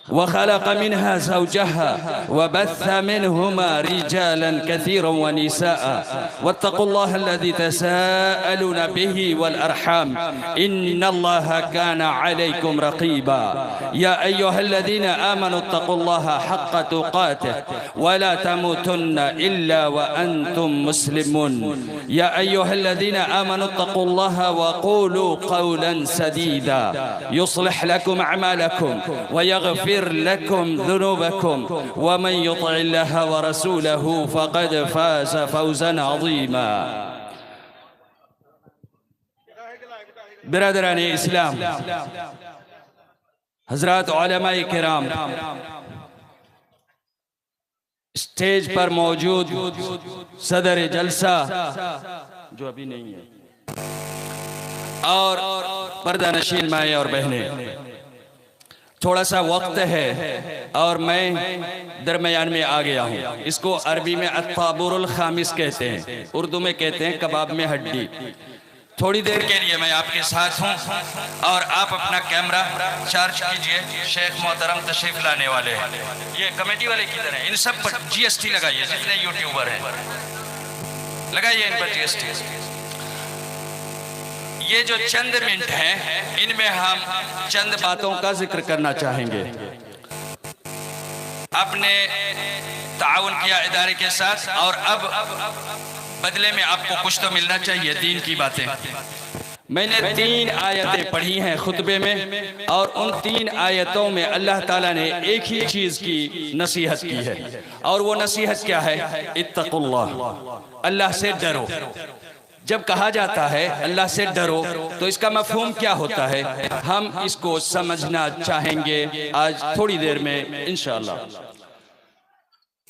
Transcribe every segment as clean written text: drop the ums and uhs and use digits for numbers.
वखलक़ मिन्हा ज़ौजहा वबस्स मिन्हुमा रिजालन कसीरन व निसाअ वत्तक़ुल्लाह अल्लज़ी तसाअलून बिही वल अरहम इन्नल्लाह काना अलैकुम रक़ीबा या अय्युहल्लज़ीना आमनू इत्तक़ुल्लाह हक़्क़ तुक़ातिह वला तमूतुन्ना इल्ला व अंतुम मुस्लिमून या अय्युहल्लज़ीना आमनू इत्तक़ुल्लाह वक़ूलू क़ौलन सदीदा युस्लिह लकुम अअमालकुम व यग़फिर लकुम ज़ुनूबकुम व मन युति'िल्लाह व रसूलहू फ़क़द फ़ाज़ फ़ौज़न अज़ीमा। बिरादरान इस्लाम, हज़रात उलमाए किराम, स्टेज पर मौजूद सदर जलसा जो अभी नहीं है और पर्दा नशीन माए और बहनें, थोड़ा सा वक्त है और मैं दरमियान में आ गया हूँ। इसको अरबी में अत्ताबुरुल खामिस कहते हैं, उर्दू में कहते हैं कबाब में हड्डी। थोड़ी देर के लिए मैं आपके साथ हूँ और आप अपना कैमरा चार्ज कीजिए। शेख मोहतरम तशरीफ लाने वाले हैं। ये कमेटी वाले किधर हैं? इन सब पर जीएसटी लगाइए, जितने यूट्यूबर हैं लगाइए इन पर जीएसटी। ये जो चंद मिनट हैं इनमें हम चंद बातों का जिक्र करना चाहेंगे। आपने ताउन किया इदारे के साथ और अब बदले में आपको कुछ तो मिलना चाहिए, दीन की बातें। मैंने 3 आयतें पढ़ी हैं खुतबे में और उन 3 आयतों में अल्लाह ताला ने एक ही चीज़ की नसीहत की है और वो नसीहत क्या है? इत्तकुल्लाह, अल्लाह से डरो। जब कहा जाता है अल्लाह से डरो तो इसका मफहूम क्या होता है, हम इसको समझना चाहेंगे आज थोड़ी देर में इंशाअल्लाह।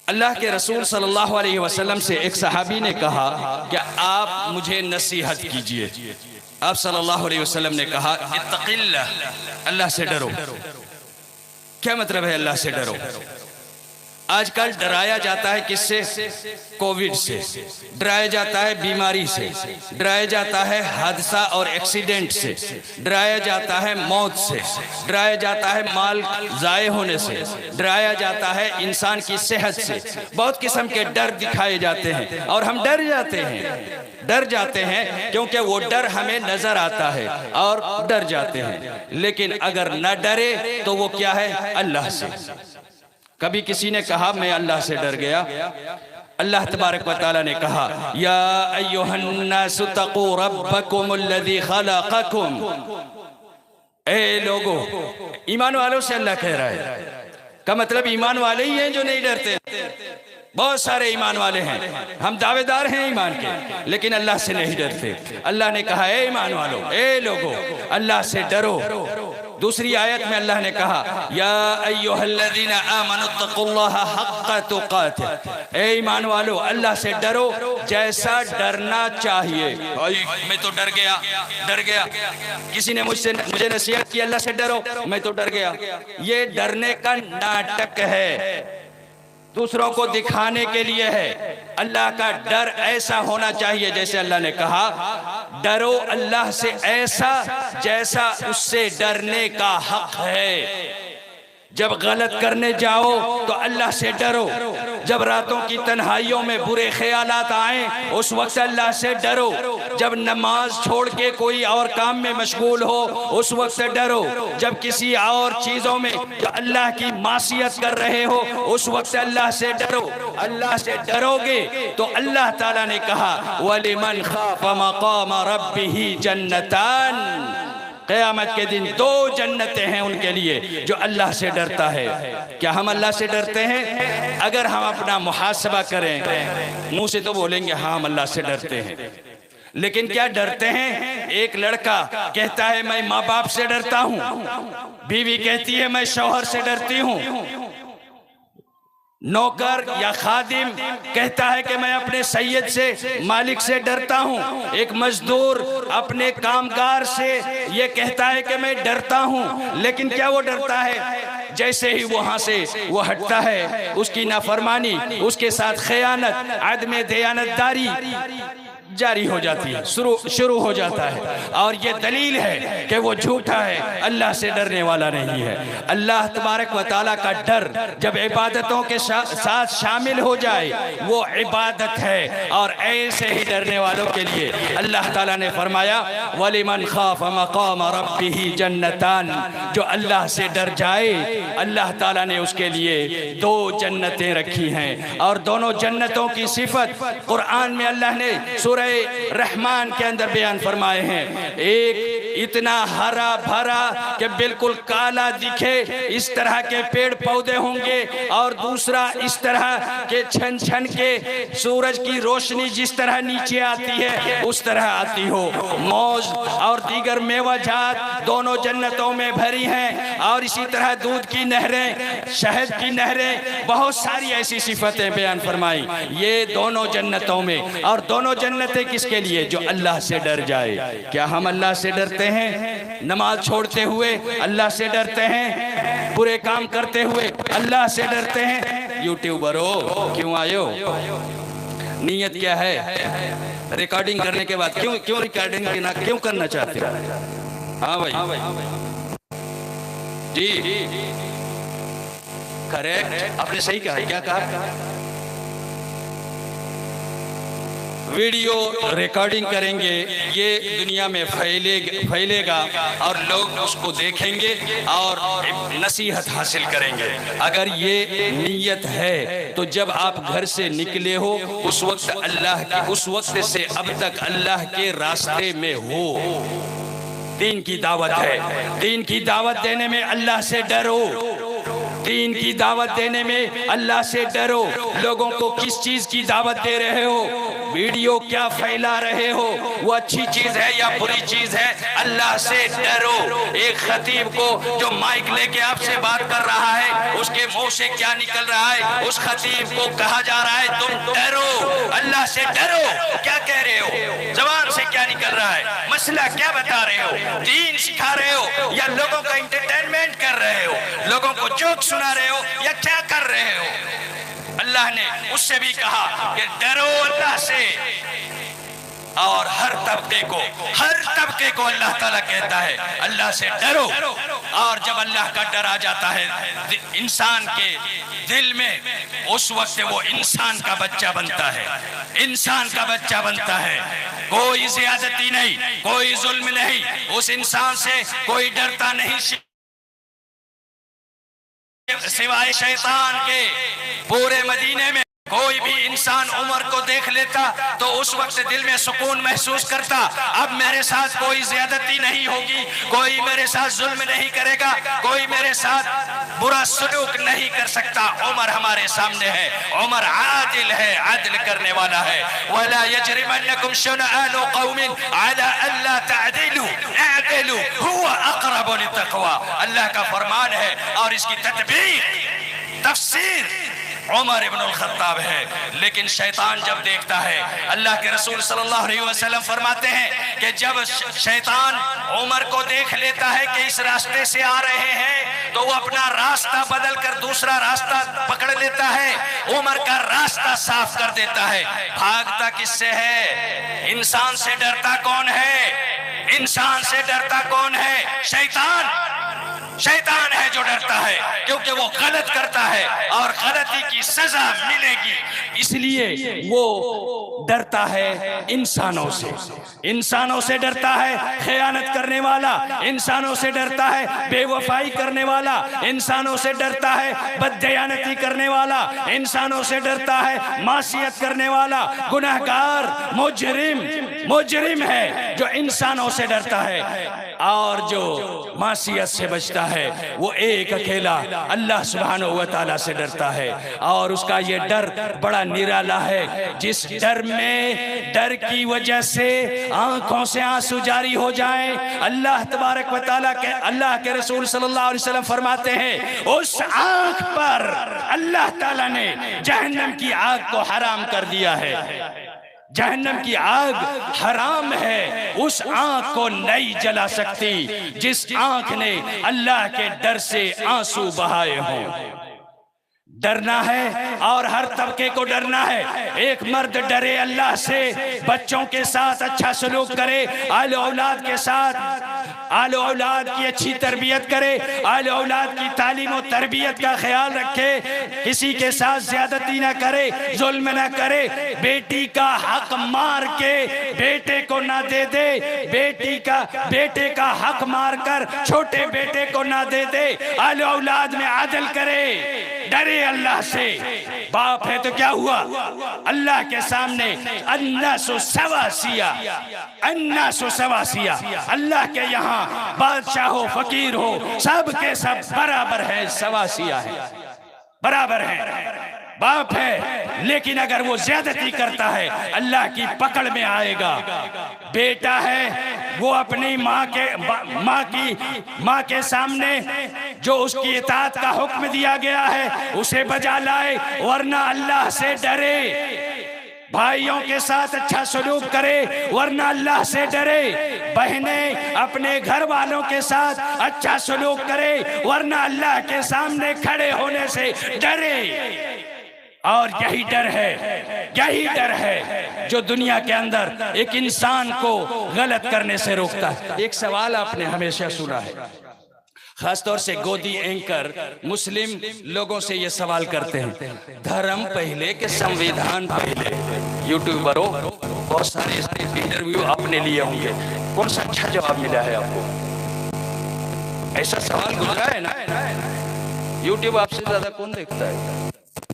अल्लाह के रसूल सल्लल्लाहु अलैहि वसल्लम से एक सहाबी ने कहा कि आप मुझे नसीहत कीजिए। आप सल्लल्लाहु अलैहि वसल्लम ने कहा इत्तक़िल्लाह, अल्लाह से डरो। क्या मतलब है अल्लाह से डरो? आजकल डराया जाता है किससे? कोविड से, डराया जाता है बीमारी से, डराया जाता है हादसा और एक्सीडेंट से, डराया जाता है मौत से, डराया जाता है माल ज़ाये होने से, डराया जाता है इंसान की सेहत से। बहुत किस्म के डर दिखाए जाते हैं और हम डर जाते हैं क्योंकि वो डर हमें नजर आता है और डर जाते हैं। लेकिन अगर न डरे तो वो क्या है? अल्लाह से। कभी किसी ने कहा मैं अल्लाह से डर गया, अल्लाह तबारक व तआला ने कहा या अय्युहन्नासु तक़ू रब्बकुमुल्लज़ी खलक़कुम, ए लोगो, ईमान वालों से अल्लाह कह रहा है। का मतलब ईमान वाले ही हैं जो नहीं डरते। बहुत सारे ईमान वाले हैं, हम दावेदार हैं ईमान के, लेकिन अल्लाह से नहीं डरते। अल्लाह ने कहा ए ईमान वालों, ए लोगो, अल्लाह से डरो। दूसरी आयत में अल्लाह ने कहा या अय्युहल्लज़ीना आमनू इत्तक़ुल्लाह हक़्क़ तुक़ातिह, ए ईमान वालो अल्लाह से डरो जैसा डरना चाहिए। मैं तो डर गया, किसी ने मुझे नसीहत की अल्लाह से डरो, मैं तो डर गया। ये डरने का नाटक है, दूसरों को दिखाने के लिए है। अल्लाह का डर ऐसा होना चाहिए जैसे अल्लाह ने कहा डरो अल्लाह से ऐसा जैसा उससे डरने का हक है। जब गलत करने जाओ तो अल्लाह से डरो। जब रातों की तन्हाइयों में बुरे ख्यालात आए उस वक्त अल्लाह से डरो। जब नमाज छोड़ के कोई और काम में मशगूल हो उस वक्त डरो। जब किसी और चीज़ों में जो अल्लाह की मासियत कर रहे हो उस वक्त अल्लाह से डरो। अल्लाह से डरोगे तो अल्लाह ताला ने कहा वलिमन खाफ़ मक़ाम रब्बिही जन्नतान, क़यामत के दिन 2 जन्नतें हैं उनके लिए जो अल्लाह से डरता है। क्या हम अल्लाह से डरते हैं? अगर हम अपना मुहासबा करें, मुंह से तो बोलेंगे हाँ हम अल्लाह से डरते हैं, लेकिन क्या डरते हैं? एक लड़का कहता है मैं माँ बाप से डरता हूँ, बीवी कहती है मैं शौहर से डरती हूँ, नौकर या खादिम कहता है कि मैं अपने सैयद से, मालिक से डरता हूँ। एक मजदूर अपने कामगार से ये कहता है कि मैं डरता हूँ, लेकिन क्या वो डरता है? जैसे ही वहाँ से वो हटता है उसकी नाफरमानी, उसके साथ खयानत, आदम दयानतदारी, जारी हो जाती है, शुरू हो जाता है। और ये दलील है कि वो झूठा है, अल्लाह से डरने वाला नहीं है। अल्लाह तबारक व तआला का डर जब इबादतों के साथ शामिल हो जाए वो इबादत है। और ऐसे ही डरने वालों के लिए अल्लाह ताला ने फरमाया वलिमन खाफ मकाम रब्बिही जन्नतान, जो अल्लाह से डर जाए अल्लाह ताला ने उसके लिए 2 जन्नतें रखी हैं। और दोनों जन्नतों की सिफत कुरान में अल्लाह ने सूरह रहमान के अंदर बयान फरमाए हैं। एक इतना हरा भरा कि बिल्कुल काला दिखे इस तरह के पेड़ पौधे होंगे, और दूसरा इस तरह के छन छन के सूरज की रोशनी जिस तरह नीचे आती है उस तरह आती हो। मौज और दीगर मेवा जात दोनों जन्नतों में भरी हैं। और इसी तरह दूध की नहरें, शहद की नहरें, बहुत सारी ऐसी सिफतें बयान फरमाई ये दोनों जन्नतों में। और दोनों जन्नतें किसके लिए? जो अल्लाह से डर जाए। क्या हम अल्लाह से डरते हैं? नमाज छोड़ते हुए अल्लाह से डरते हैं? बुरे काम करते हुए अल्लाह से डरते हैं? यूट्यूबर हो, क्यों आए हो? नीयत क्या है? रिकॉर्डिंग करने के बाद क्यों रिकॉर्डिंग क्यों करना चाहते हो? हाँ भाई जी, करेक्ट, आपने सही कहा। क्या कहा? वीडियो रिकॉर्डिंग करेंगे, ये दुनिया में फैलेगा और लोग उसको देखेंगे और नसीहत हासिल करेंगे। अगर ये नीयत है तो जब आप घर से निकले हो उस वक्त से अब तक अल्लाह के रास्ते में हो। दीन की दावत है, दीन की दावत देने में अल्लाह से डरो, दीन की दावत देने में अल्लाह से डरो। लोगों को किस चीज की दावत दे रहे हो? वीडियो क्या फैला रहे हो? वो अच्छी चीज है या बुरी चीज है? अल्लाह से डरो। एक खतीब को जो माइक लेके आपसे बात कर रहा है उसके मुंह से क्या निकल रहा है? उस खतीब को कहा जा रहा है तुम डरो, अल्लाह से डरो। क्या कह रहे हो? जबान से क्या निकल रहा है? मसला क्या बता रहे हो? दीन सिखा रहे हो या लोगों का एंटरटेनमेंट कर रहे हो? लोगों को जोक सुना रहे हो या क्या कर रहे हो? अल्लाह ने उससे भी कहा कि डरो अल्लाह से। और हर तबके को अल्लाह ताला कहता है अल्लाह से डरो। और जब अल्लाह का डर आ जाता है इंसान के दिल में, उस वक्त वो इंसान का बच्चा बनता है, इंसान का बच्चा बनता है। कोई ज्यादती नहीं, कोई जुल्म नहीं, उस इंसान से कोई डरता नहीं सिवाय शैतान के। पूरे मदीने में कोई भी इंसान उमर को देख लेता तो उस वक्त दिल में सुकून महसूस करता, अब मेरे साथ कोई ज्यादती नहीं होगी, कोई मेरे साथ जुल्म नहीं करेगा, कोई मेरे साथ बुरा सलूक नहीं कर सकता। उमर हमारे सामने है, उमर आदिल है, आदिल करने वाला है। वला यजरिमन्नकुम शनआनु कौमिन अला अल्ला तअदिलु अअदिलु हुवा अक़रबु लित्तक़वा। अल्लाह का फरमान है और इसकी तफसीर उमर इब्न अल-खत्ताब है। लेकिन शैतान जब देखता है, अल्लाह के रसूल सल्लल्लाहु अलैहि वसल्लम फरमाते हैं कि जब शैतान उमर को देख लेता है कि इस रास्ते से आ रहे हैं तो वो अपना रास्ता बदल कर दूसरा रास्ता पकड़ लेता है, उमर का रास्ता साफ कर देता है। भागता किससे है? इंसान से डरता कौन है? इंसान से डरता कौन है? शैतान है जो डरता है, क्योंकि वो गलत करता है और गलती की सजा मिलेगी, इसलिए वो डरता है इंसानों से। इंसानों से डरता है खयानत करने वाला, इंसानों से डरता है बेवफाई करने वाला, इंसानों से डरता है बददयानती करने वाला, इंसानों से डरता है मासियत करने वाला। गुनहगार मुजरिम है जो इंसानों से डरता है, और जो मासियत से बचता है वो एक अकेला अल्लाह सुब्हानहू व तआला से डरता है। और उसका ये डर बड़ा निराला है, जिस डर की वजह से आंखों से आंसू जारी हो जाए। अल्लाह तबारक व तआला के अल्लाह के रसूल सल्लल्लाहु अलैहि वसल्लम फरमाते हैं उस आंख पर अल्लाह ताला ने जहन्नम की आग को हराम कर दिया है। जहन्नम की आग हराम है, उस आंख को नहीं जला सकती जिस आंख ने अल्लाह के डर से आंसू बहाए हों। डरना है और हर तबके को डरना है। एक मर्द डरे अल्लाह से, बच्चों के साथ अच्छा सलूक करे, आले औलाद के साथ आले औलाद की अच्छी तरबियत करे, आले औलाद की तालीम और तरबियत का ख्याल रखे, किसी के साथ ज्यादती ना करे, जुल्म ना करे, बेटी का हक मार के बेटे को ना दे दे, बेटे का हक मार कर छोटे बेटे को ना दे दे, आले औलाद में आदल करे, डरे अल्लाह से। बाप है तो क्या हुआ, अल्लाह के सामने अन्नासु सवासिया, अन्नासु सवासिया, अल्लाह के यहाँ बादशाह हो फकीर हो सब के सब बराबर है, सवासिया है, बराबर है। बाप है लेकिन अगर वो ज्यादती करता है अल्लाह की पकड़ में आएगा। बेटा है वो अपनी माँ के सामने जो उसकी इताअत का हुक्म दिया गया है उसे बजा लाए, वरना अल्लाह से डरे। भाइयों के साथ अच्छा सलूक करे वरना अल्लाह से डरे। बहनें अपने घर वालों के साथ अच्छा सलूक करे वरना अल्लाह के सामने खड़े होने से डरे। और यही डर है जो दुनिया के अंदर एक इंसान को गलत करने से रोकता है। एक सवाल आपने हमेशा सुना है, खासतौर से गोदी एंकर मुस्लिम लोगों से ये सवाल करते हैं, धर्म पहले के संविधान पहले? यूट्यूबरों बहुत सारे इंटरव्यू आपने लिए होंगे, कौन सा अच्छा जवाब मिला है आपको? ऐसा सवाल गुजरा है ना? यूट्यूब आपसे ज्यादा कौन देखता है?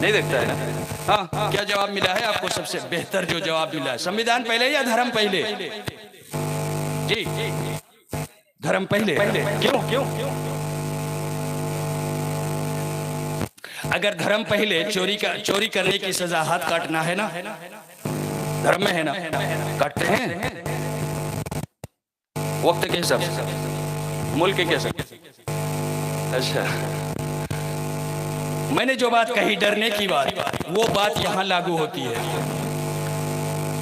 नहीं देखता है ना? हाँ, क्या जवाब मिला है आपको? सबसे बेहतर जो जवाब मिला है, संविधान पहले या धर्म पहले? जी, धर्म पहले। क्यों? अगर धर्म पहले, चोरी करने की सजा हाथ काटना है ना, धर्म में है ना, काटते हैं वक्त के हिसाब से, मुल्क के हिसाब से। अच्छा, मैंने जो बात कही डरने की बात, वो बात यहां लागू होती है।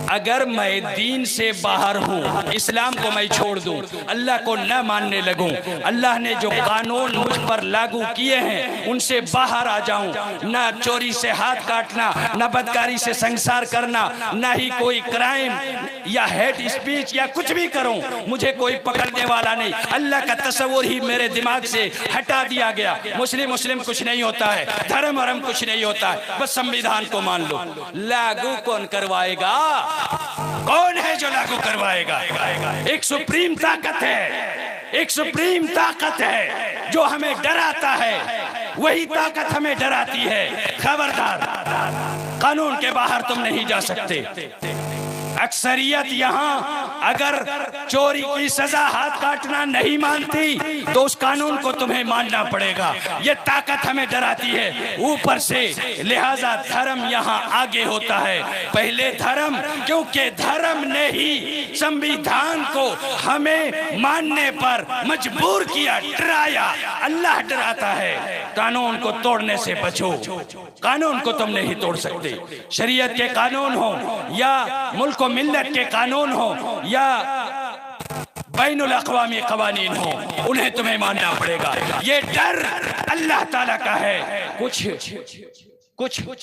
अगर मैं दीन से बाहर हूँ, इस्लाम को मैं छोड़ दूं, अल्लाह को न मानने लगूं, अल्लाह ने जो कानून मुझ पर लागू किए हैं उनसे बाहर आ जाऊं, ना चोरी से हाथ काटना, ना बदकारी से संसार करना, ना ही कोई क्राइम या हेट स्पीच या कुछ भी करूं, मुझे कोई पकड़ने वाला नहीं। अल्लाह का तस्वुर ही मेरे दिमाग से हटा दिया गया। मुस्लिम कुछ नहीं होता है, धर्म कुछ नहीं होता है, बस संविधान को मान लो। लागू कौन करवाएगा? कौन है जो लागू करवाएगा? एक सुप्रीम ताकत है, एक सुप्रीम ताकत है जो हमें डराता है, वही ताकत हमें डराती है। खबरदार, कानून के बाहर तुम नहीं जा सकते। अक्सरियत यहाँ अगर चोरी की सजा हाथ काटना नहीं मानती तो उस कानून को तुम्हें मानना पड़ेगा। ये ताकत हमें डराती है ऊपर से, लिहाजा धर्म यहाँ आगे होता है। पहले धर्म, क्योंकि धर्म ने ही संविधान को हमें मानने पर मजबूर किया, डराया। अल्लाह डराता है, कानून को तोड़ने से बचो। कानून को तुम नहीं तोड़ सकते। शरीयत के कानून हो या मुल्क मिल्लत के कानून हो या बैनुल अक़वामी क़वानीन हो, उन्हें तुम्हें मानना पड़ेगा। ये डर अल्लाह ताला का है। कुछ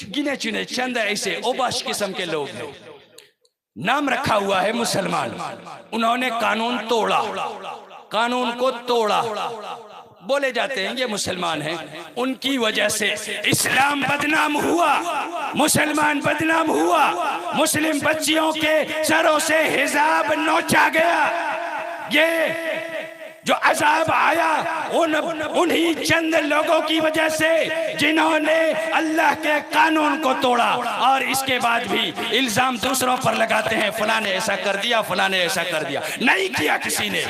गिने चुने चंद ऐसे ओबाश किस्म के लोग हैं, नाम रखा हुआ है मुसलमान, उन्होंने कानून तोड़ा, कानून को तोड़ा, बोले जाते हैं ये मुसलमान हैं। उनकी वजह से इस्लाम बदनाम हुआ, मुसलमान बदनाम हुआ, मुस्लिम बच्चियों के सरों से हिजाब नोचा गया। ये जो अजाब आया उन्हीं चंद लोगों की वजह से जिन्होंने अल्लाह के कानून को तोड़ा। और इसके बाद भी इल्जाम दूसरों पर लगाते हैं, फलां ने ऐसा कर दिया, फलां ने ऐसा कर दिया। नहीं किया किसी ने,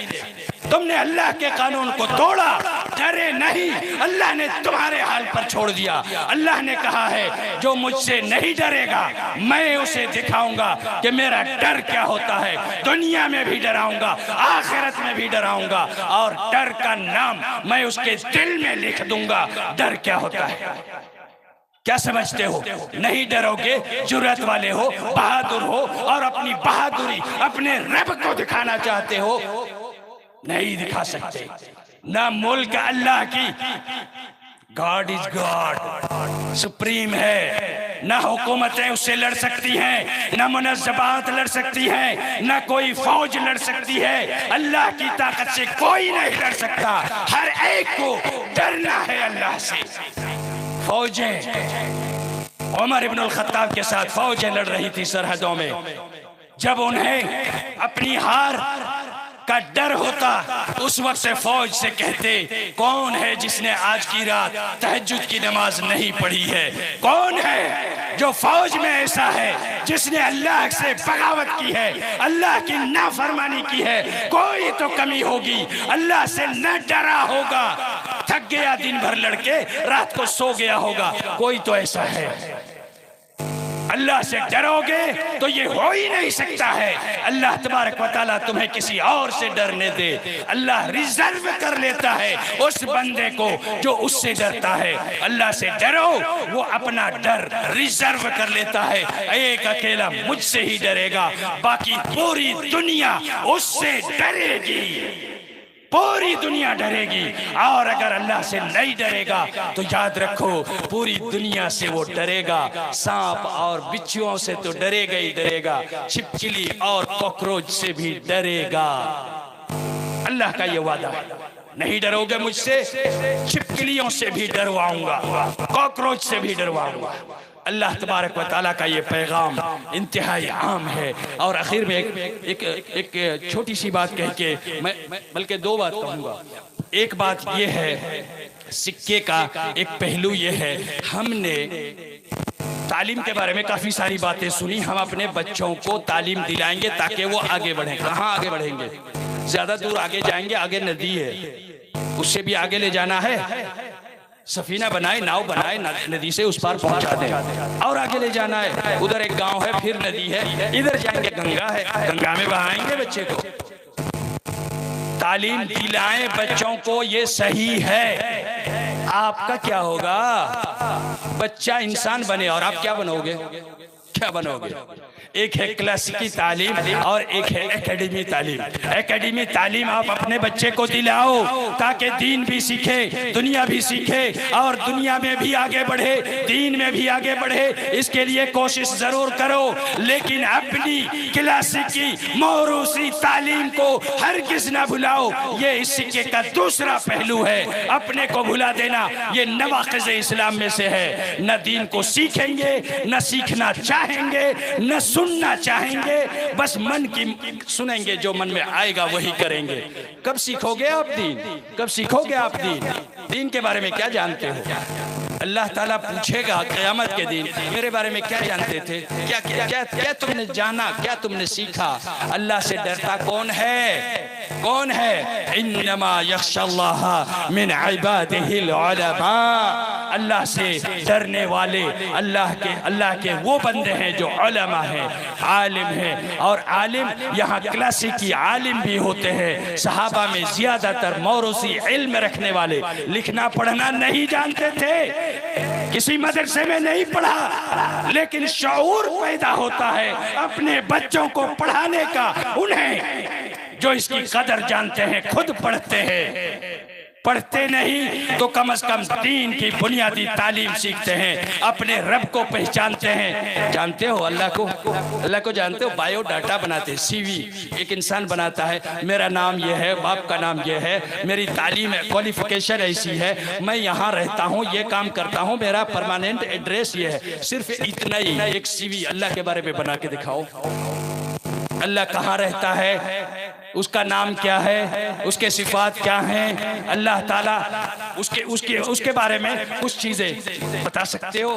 तुमने अल्लाह के कानून को तोड़ा, डरे नहीं, अल्लाह ने तुम्हारे हाल पर छोड़ दिया। अल्लाह ने कहा है जो मुझसे नहीं डरेगा मैं उसे दिखाऊंगा कि मेरा डर क्या होता है। दुनिया में भी डराऊंगा, आखिरत में भी डराऊंगा, और डर का नाम मैं उसके दिल में लिख दूंगा। डर क्या होता है, क्या समझते हो? नहीं डरोगे, जुर्रत वाले हो, बहादुर हो, और अपनी बहादुरी अपने रब को दिखाना चाहते हो, नहीं दिखा सकते। ना मुल्क अल्लाह की गॉड इज गॉड, सुप्रीम है। ना हुकूमतें उससे लड़ सकती हैं, ना मुनज़्ज़बात लड़ सकती हैं, ना कोई फौज लड़ सकती है। अल्लाह की ताकत से कोई नहीं लड़ सकता। हर एक को डरना है अल्लाह से। फौजें, उमर इब्न अल खत्ताब के साथ फौजें लड़ रही थी सरहदों में। जब उन्हें अपनी हार का डर होता, उस वक्त से फौज से कहते, कौन है जिसने आज की रात तहज्जुद की नमाज नहीं पढ़ी है? कौन है जो फौज में ऐसा है जिसने अल्लाह से बगावत की है, अल्लाह की नाफरमानी की है? कोई तो कमी होगी, अल्लाह से न डरा होगा, थक गया दिन भर लड़के, रात को सो गया होगा। कोई तो ऐसा है। अल्लाह से डरोगे तो ये हो ही नहीं सकता है। अल्लाह तबारक व तआला तुम्हें किसी और से डरने दे। अल्लाह रिजर्व कर लेता है उस बंदे को जो उससे डरता है। अल्लाह से डरो, वो अपना डर रिजर्व कर लेता है। एक अकेला मुझसे ही डरेगा, बाकी पूरी दुनिया उससे डरेगी, पूरी दुनिया डरेगी। और अगर अल्लाह से नहीं डरेगा तो याद रखो, पूरी दुनिया से वो डरेगा। सांप और बिच्छुओं से तो डरेगा ही डरेगा, छिपकली और कॉकरोच से भी डरेगा। अल्लाह का ये वादा है, नहीं डरोगे मुझसे, छिपकलियों से भी डरवाऊंगा, कॉकरोच से भी डरवाऊंगा। अल्लाह तबारक व तआला का ये पैगाम इंतहाई आम है। और आखिर में एक छोटी सी बात कह के मैं बल्कि दो बात कहूँगा। एक बात ये है, सिक्के का एक पहलू ये है, हमने तालीम के बारे में काफ़ी सारी बातें सुनी। हम अपने बच्चों को तालीम दिलाएंगे ताकि वो आगे बढ़ें। कहाँ आगे बढ़ेंगे? ज़्यादा दूर आगे जाएंगे, आगे नदी है, उससे भी आगे ले जाना है। सफीना बनाए, नाव बनाए, नदी से उस पार पहुंचा दें। और आगे ले जाना है, उधर एक गांव है, फिर नदी है, इधर जाएंगे गंगा है, गंगा में बहाएंगे बच्चे को। तालीम दिलाएं बच्चों को, ये सही है। आपका क्या होगा? बच्चा इंसान बने और आप क्या बनोगे? क्या बनोगे? एक है क्लासिकी तालीम और एक है एकेडमी तालीम। एकेडमी तालीम आप अपने बच्चे को दिलाओ ताकि दीन भी सीखे, दुनिया भी सीखे, और दुनिया में भी आगे बढ़े, दीन में भी आगे बढ़े। इसके लिए कोशिश जरूर करो, लेकिन अपनी क्लासिकी मौरूसी तालीम को हरगिज़ ना भुलाओ। ये इस सिक्के का दूसरा पहलू है। अपने को भुला देना ये नवाक़िज़ इस्लाम में से है। न दीन को सीखेंगे, न सीखना चाहेंगे, न सुनना चाहेंगे, बस मन की सुनेंगे, जो मन में आएगा वही करेंगे। कब सीखोगे आप दीन? कब सीखोगे आप दीन? दीन के बारे में क्या जानते हो? अल्लाह ताला पूछेगा क़यामत के दिन, मेरे बारे में क्या जानते थे? क्या क्या क्या, क्या तुमने जाना, क्या तुमने सीखा? अल्लाह से डरता कौन है? कौन है? इन्नमा यख्शल्लाह मिन इबादिहिल उलमा। अल्लाह से डरने वाले अल्लाह के वो बंदे हैं जो उलमा हैं, आलिम हैं। और आलिम यहाँ क्लासिकी आलिम भी होते हैं। सहाबा में ज्यादातर मौरूसी इल्म रखने वाले लिखना पढ़ना नहीं जानते थे, किसी मदरसे में नहीं पढ़ा, लेकिन शऊर पैदा होता है अपने बच्चों को पढ़ाने का। उन्हें जो इसकी कदर जानते हैं खुद पढ़ते हैं, पढ़ते नहीं तो कम से कम दीन की बुनियादी तालीम सीखते हैं, अपने रब को पहचानते हैं। जानते हो अल्लाह को? अल्लाह को जानते हो? बायोडाटा बनाते हैं, सीवी एक इंसान बनाता है, मेरा नाम ये है, बाप का नाम ये है, मेरी तालीम है, क्वालिफिकेशन ऐसी है, मैं यहाँ रहता हूँ, ये काम करता हूँ, मेरा परमानेंट एड्रेस ये है। सिर्फ इतना ही एक सीवी अल्लाह के बारे में बना के दिखाओ। अल्लाह कहाँ रहता है, उसका नाम क्या है, उसके सिफात क्या हैं, अल्लाह ताला उसके बारे में कुछ चीजें बता सकते हो?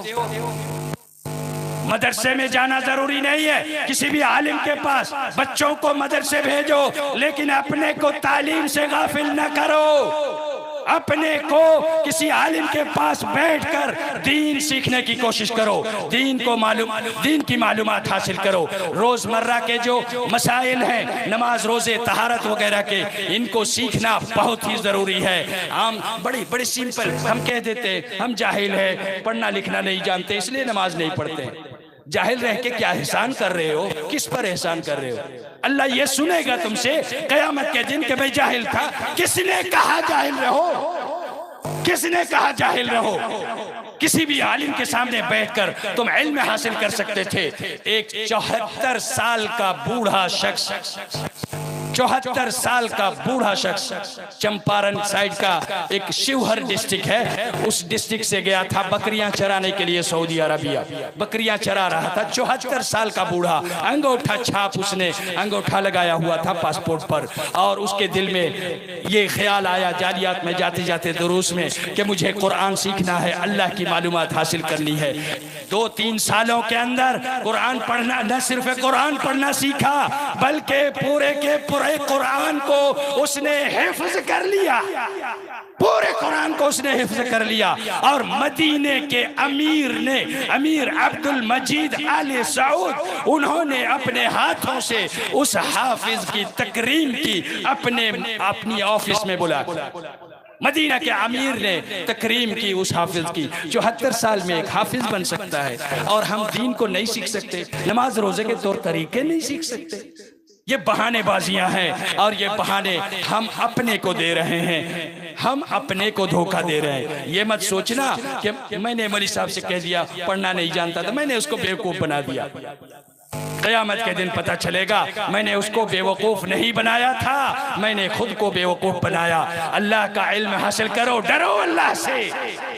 मदरसे में जाना जरूरी नहीं है, किसी भी आलिम के पास बच्चों को मदरसे भेजो, लेकिन अपने को तालीम से गाफिल न करो। अपने को किसी आलिम के पास बैठकर दीन सीखने की कोशिश करो, दीन की मालूमात हासिल करो। रोजमर्रा के जो मसाइल हैं, नमाज, रोजे, तहारत वगैरह के, इनको सीखना बहुत ही जरूरी है। हम बड़ी सिंपल हम कह देते हम जाहिल है, पढ़ना लिखना नहीं जानते, इसलिए नमाज नहीं पढ़ते। जाहिल रह के क्या एहसान कर रहे हो? किस पर एहसान कर रहे हो? अल्लाह ये सुनेगा तुमसे क़यामत के दिन कि मैं जाहिल था। किसने कहा जाहिल रहो? किसने कहा जाहिल रहो? किसी भी आलिम के सामने बैठकर तुम इल्म हासिल कर सकते थे। एक 74 साल का बूढ़ा शख्स, 74 साल का बूढ़ा शख्स, चंपारण साइड का एक शिवहर डिस्ट्रिक्ट है, उस डिस्ट्रिक्ट से गया था बकरियां चराने के लिए सऊदी अरबिया। बकरियां चरा रहा था, 74 साल का बूढ़ा, अंगूठा छाप उसने अंगूठा लगाया हुआ था पासपोर्ट पर, और उसके दिल में ये ख्याल आया जालियात में जाते जाते दुरूस में कि मुझे कुरान सीखना है, अल्लाह की मालूमात हासिल करनी है। 2-3 सालों के अंदर कुरान पढ़ना, न सिर्फ कुरान पढ़ना सीखा बल्कि पूरे के पूरे कुरान को उसने हिफ्ज कर लिया, पूरे कुरान को उसने हिफ्ज कर लिया। और मदीने के अमीर ने, अमीर अब्दुल मजीद आले सऊद, उन्होंने अपने हाथों से उस हाफिज की तकरीम की, अपनी ऑफिस में बुला, मदीना के अमीर ने तकरीम की उस हाफिज की। 74 साल में एक हाफिज बन सकता है, और हम दीन को नहीं सीख सकते, नमाज रोजे के तौर तरीके नहीं सीख सकते। ये बहानेबाजियां हैं, और ये बहाने हम अपने को दे रहे हैं, हम अपने को धोखा दे रहे हैं। ये मत सोचना कि मैंने मौलवी साहब से कह दिया पढ़ना नहीं जानता था, मैंने उसको बेवकूफ बना दिया। क़यामत के दिन पता चलेगा मैंने उसको बेवकूफ नहीं बनाया था, मैंने खुद को बेवकूफ बनाया। अल्लाह का इल्म हासिल करो, डरो अल्लाह से,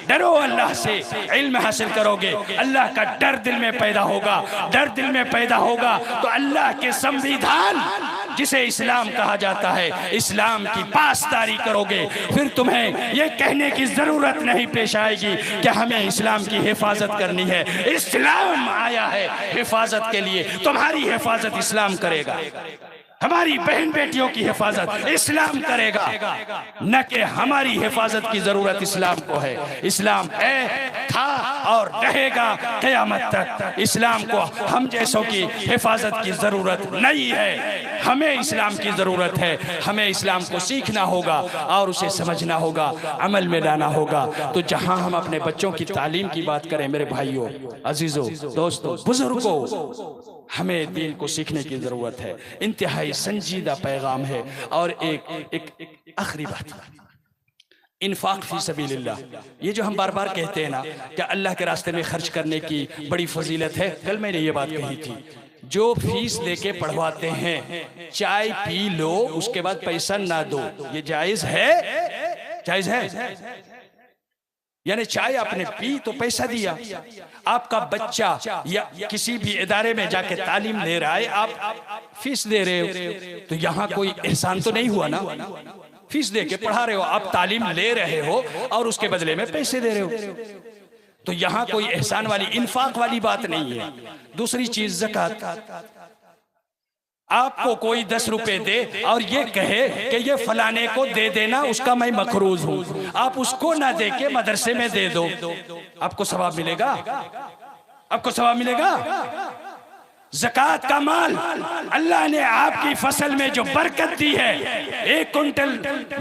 डरो अल्लाह से। इल्म हासिल करोगे, अल्लाह का डर दिल में पैदा होगा, डर दिल में पैदा होगा तो अल्लाह के संविधान जिसे इस्लाम कहा जाता है, इस्लाम की पासदारी करोगे। फिर तुम्हें यह कहने की जरूरत नहीं पेश आएगी कि हमें इस्लाम की हिफाजत करनी है। इस्लाम आया है हिफाजत के लिए, तुम्हारी हिफाजत इस्लाम करेगा, हमारी बहन बेटियों की हिफाजत इस्लाम करेगा, न कि हमारी हिफाजत की जरूरत इस्लाम को है। इस्लाम है, था और रहेगा क़यामत तक। इस्लाम को हम जैसों की हिफाजत की जरूरत नहीं है, हमें इस्लाम की जरूरत है। हमें इस्लाम को सीखना होगा और उसे समझना होगा, अमल में लाना होगा। तो जहां हम अपने बच्चों की तालीम की बात करें, मेरे भाइयों, अजीजों, दोस्तों, बुजुर्गों, हमें दीन को सीखने की जरूरत है। इंतहाई संजीदा पैगाम है। और एक आखिरी बात, इन्फाक फी सबीलिल्लाह, ये जो हम बार बार कहते हैं ना कि अल्लाह के रास्ते में खर्च करने की बड़ी फजीलत है, कल मैंने ये बात कही थी। जो फीस लेके पढ़वाते हैं, चाय पी लो उसके बाद पैसा ना दो, ये जायज है? जायज है? यानी चाय आपने पी तो पैसा दिया। आपका बच्चा या किसी भी इदारे में जाके तालीम ले रहा है, आप फीस दे रहे हो, तो यहाँ कोई एहसान तो नहीं हुआ ना? फीस दे के पढ़ा रहे हो, आप तालीम ले रहे हो और उसके बदले में पैसे दे रहे हो, तो यहाँ कोई एहसान वाली, इन्फाक वाली बात नहीं है। दूसरी चीज ज़कात। आपको कोई 10 रुपए दे और ये कहे कि ये फलाने को दे देना, उसका मैं मखरूज हूं, आप उसको ना दे के मदरसे में दे दो, आपको सवाब मिलेगा? आपको सवाब मिलेगा? ज़कात का माल अल्लाह ने आपकी फसल में जो बरकत दी है, 1 कुंटल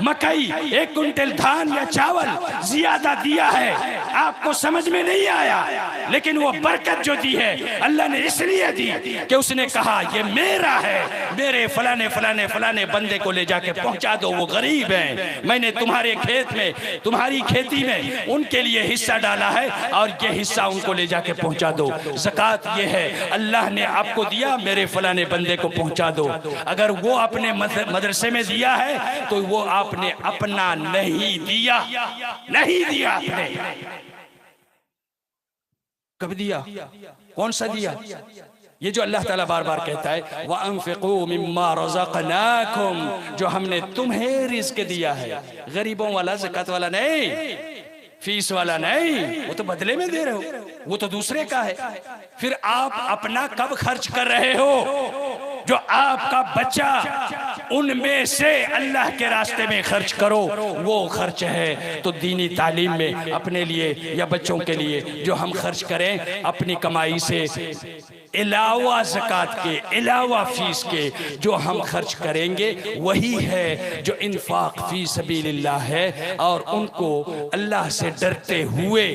मकई, 1 कुंटल धान या चावल ज्यादा दिया है, आपको समझ में नहीं आया, लेकिन वो बरकत जो दी है अल्लाह ने इसलिए दी कि उसने कहा ये मेरा है, मेरे फलाने फलाने फलाने बंदे को ले जाके पहुंचा दो, वो गरीब हैं, मैंने तुम्हारे खेत में, तुम्हारी खेती में उनके लिए हिस्सा डाला है और ये हिस्सा उनको ले जाके पहुंचा दो। ज़कात ये है, अल्लाह ने आपको दिया, मेरे फलाने बंदे को पहुंचा दो। अगर वो अपने मदरसे में दिया है तो वो आपने अपना नहीं दिया, नहीं दिया आपने। कब दिया? कौन सा दिया? ये जो अल्लाह ताला बार बार कहता है वअन्फिकू मिम्मा रज़क़नाकुम, जो हमने तुम्हें रिज़्क़ दिया है, गरीबों वाला, ज़कात वाला नहीं, फीस वाला नहीं, वो तो बदले में दे रहे हो, वो तो दूसरे का है। फिर आप अपना कब खर्च कर रहे हो? जो आपका बच्चा, उनमें से अल्लाह के रास्ते में खर्च करो, वो खर्च है। तो दीनी तालीम में अपने लिए या बच्चों के लिए जो हम खर्च करें अपनी कमाई से, अलावा ज़कात के, अलावा फीस के जो हम खर्च करेंगे वही है जो इन्फाक फी सबीलिल्लाह है। और उनको अल्लाह से डरते हुए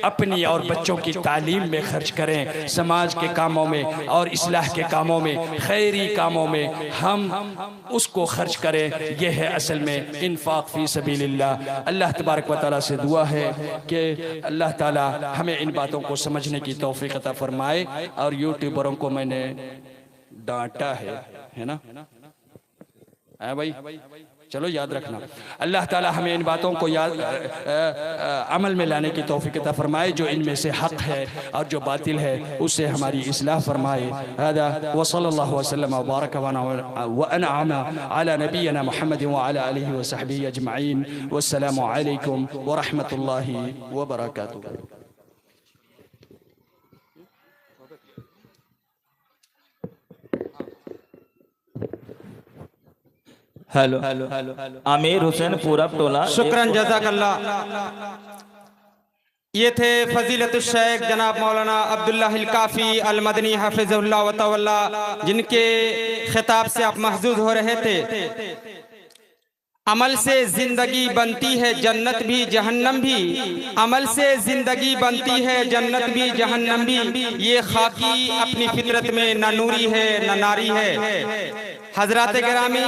अपनी और बच्चों की तालीम में खर्च करें, समाज के कामों में और इस्लाह के कामों में, खैरी कामों में हम उसको खर्च करें। यह है असल में इन्फाक फी सबीलिल्लाह। अल्लाह तबारक व तआला से दुआ है कि अल्लाह ताला हमें इन बातों को समझने की तौफीक अता फरमाए। और यूट्यूबरों को मैंने डांटा है ना? है भाई, चलो याद रखना। अल्लाह ताला हमें इन बातों को याद अमल में लाने की तौफीक अता फरमाए। जो इनमें से हक है और जो बातिल है उससे हमारी इस्लाह फरमाए। हादा व सल्लल्लाहु वसल्लम व बारक व अनअम अला नबियना मुहम्मद व अला आलिहि व सहबिहि अजमईन। वस्सलामु अलैकुम व रहमतुल्लाहि व बरकातुहू। हेलो, आमिर हुसैन पूरब टोला। शुक्रन जज़ाकल्लाह। ये थे फजीलतुल शेख जनाब मौलाना अब्दुल्लाह अल काफ़ी अल मदनी हाफिज़हुल्लाह व तवल्ला, जिनके खिताब से आप महजूज हो रहे थे। अमल से जिंदगी बनती है जन्नत भी जहन्नम भी, अमल से जिंदगी बनती है जन्नत भी जहन्नम भी। ये खाकी अपनी फितरत में न नूरी है न नारी है। हजरात गिरामी,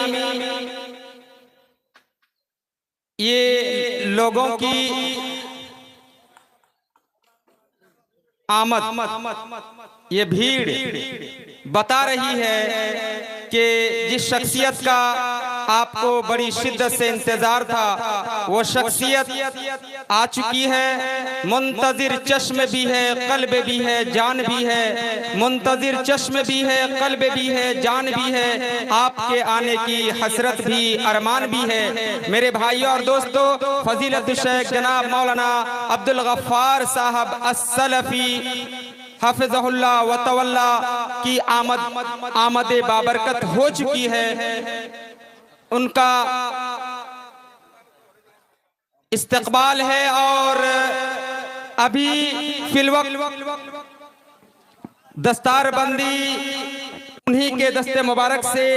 ये लोगों की आमद, ये भीड़ बता रही है कि जिस शख्सियत का आपको बड़ी शिद्दत से इंतजार था वो शख्सियत आ चुकी है। मुंतजिर चश्म भी है, कल्ब भी है, जान भी है। मुंतजिर चश्म भी है, कल्ब भी है, जान भी है। आपके आने की हसरत भी, अरमान भी है। मेरे भाइयों और दोस्तों, फजीलतुल शेख जनाब मौलाना अब्दुल गफ्फार साहब अस्सलफी हाफिज़हुल्लाह व तवल्ला की आमद बाबरकत हो चुकी है। उनका इस्तकबाल है और अभी फिलवक्त दस्तारबंदी उन्हीं के दस्ते मुबारक से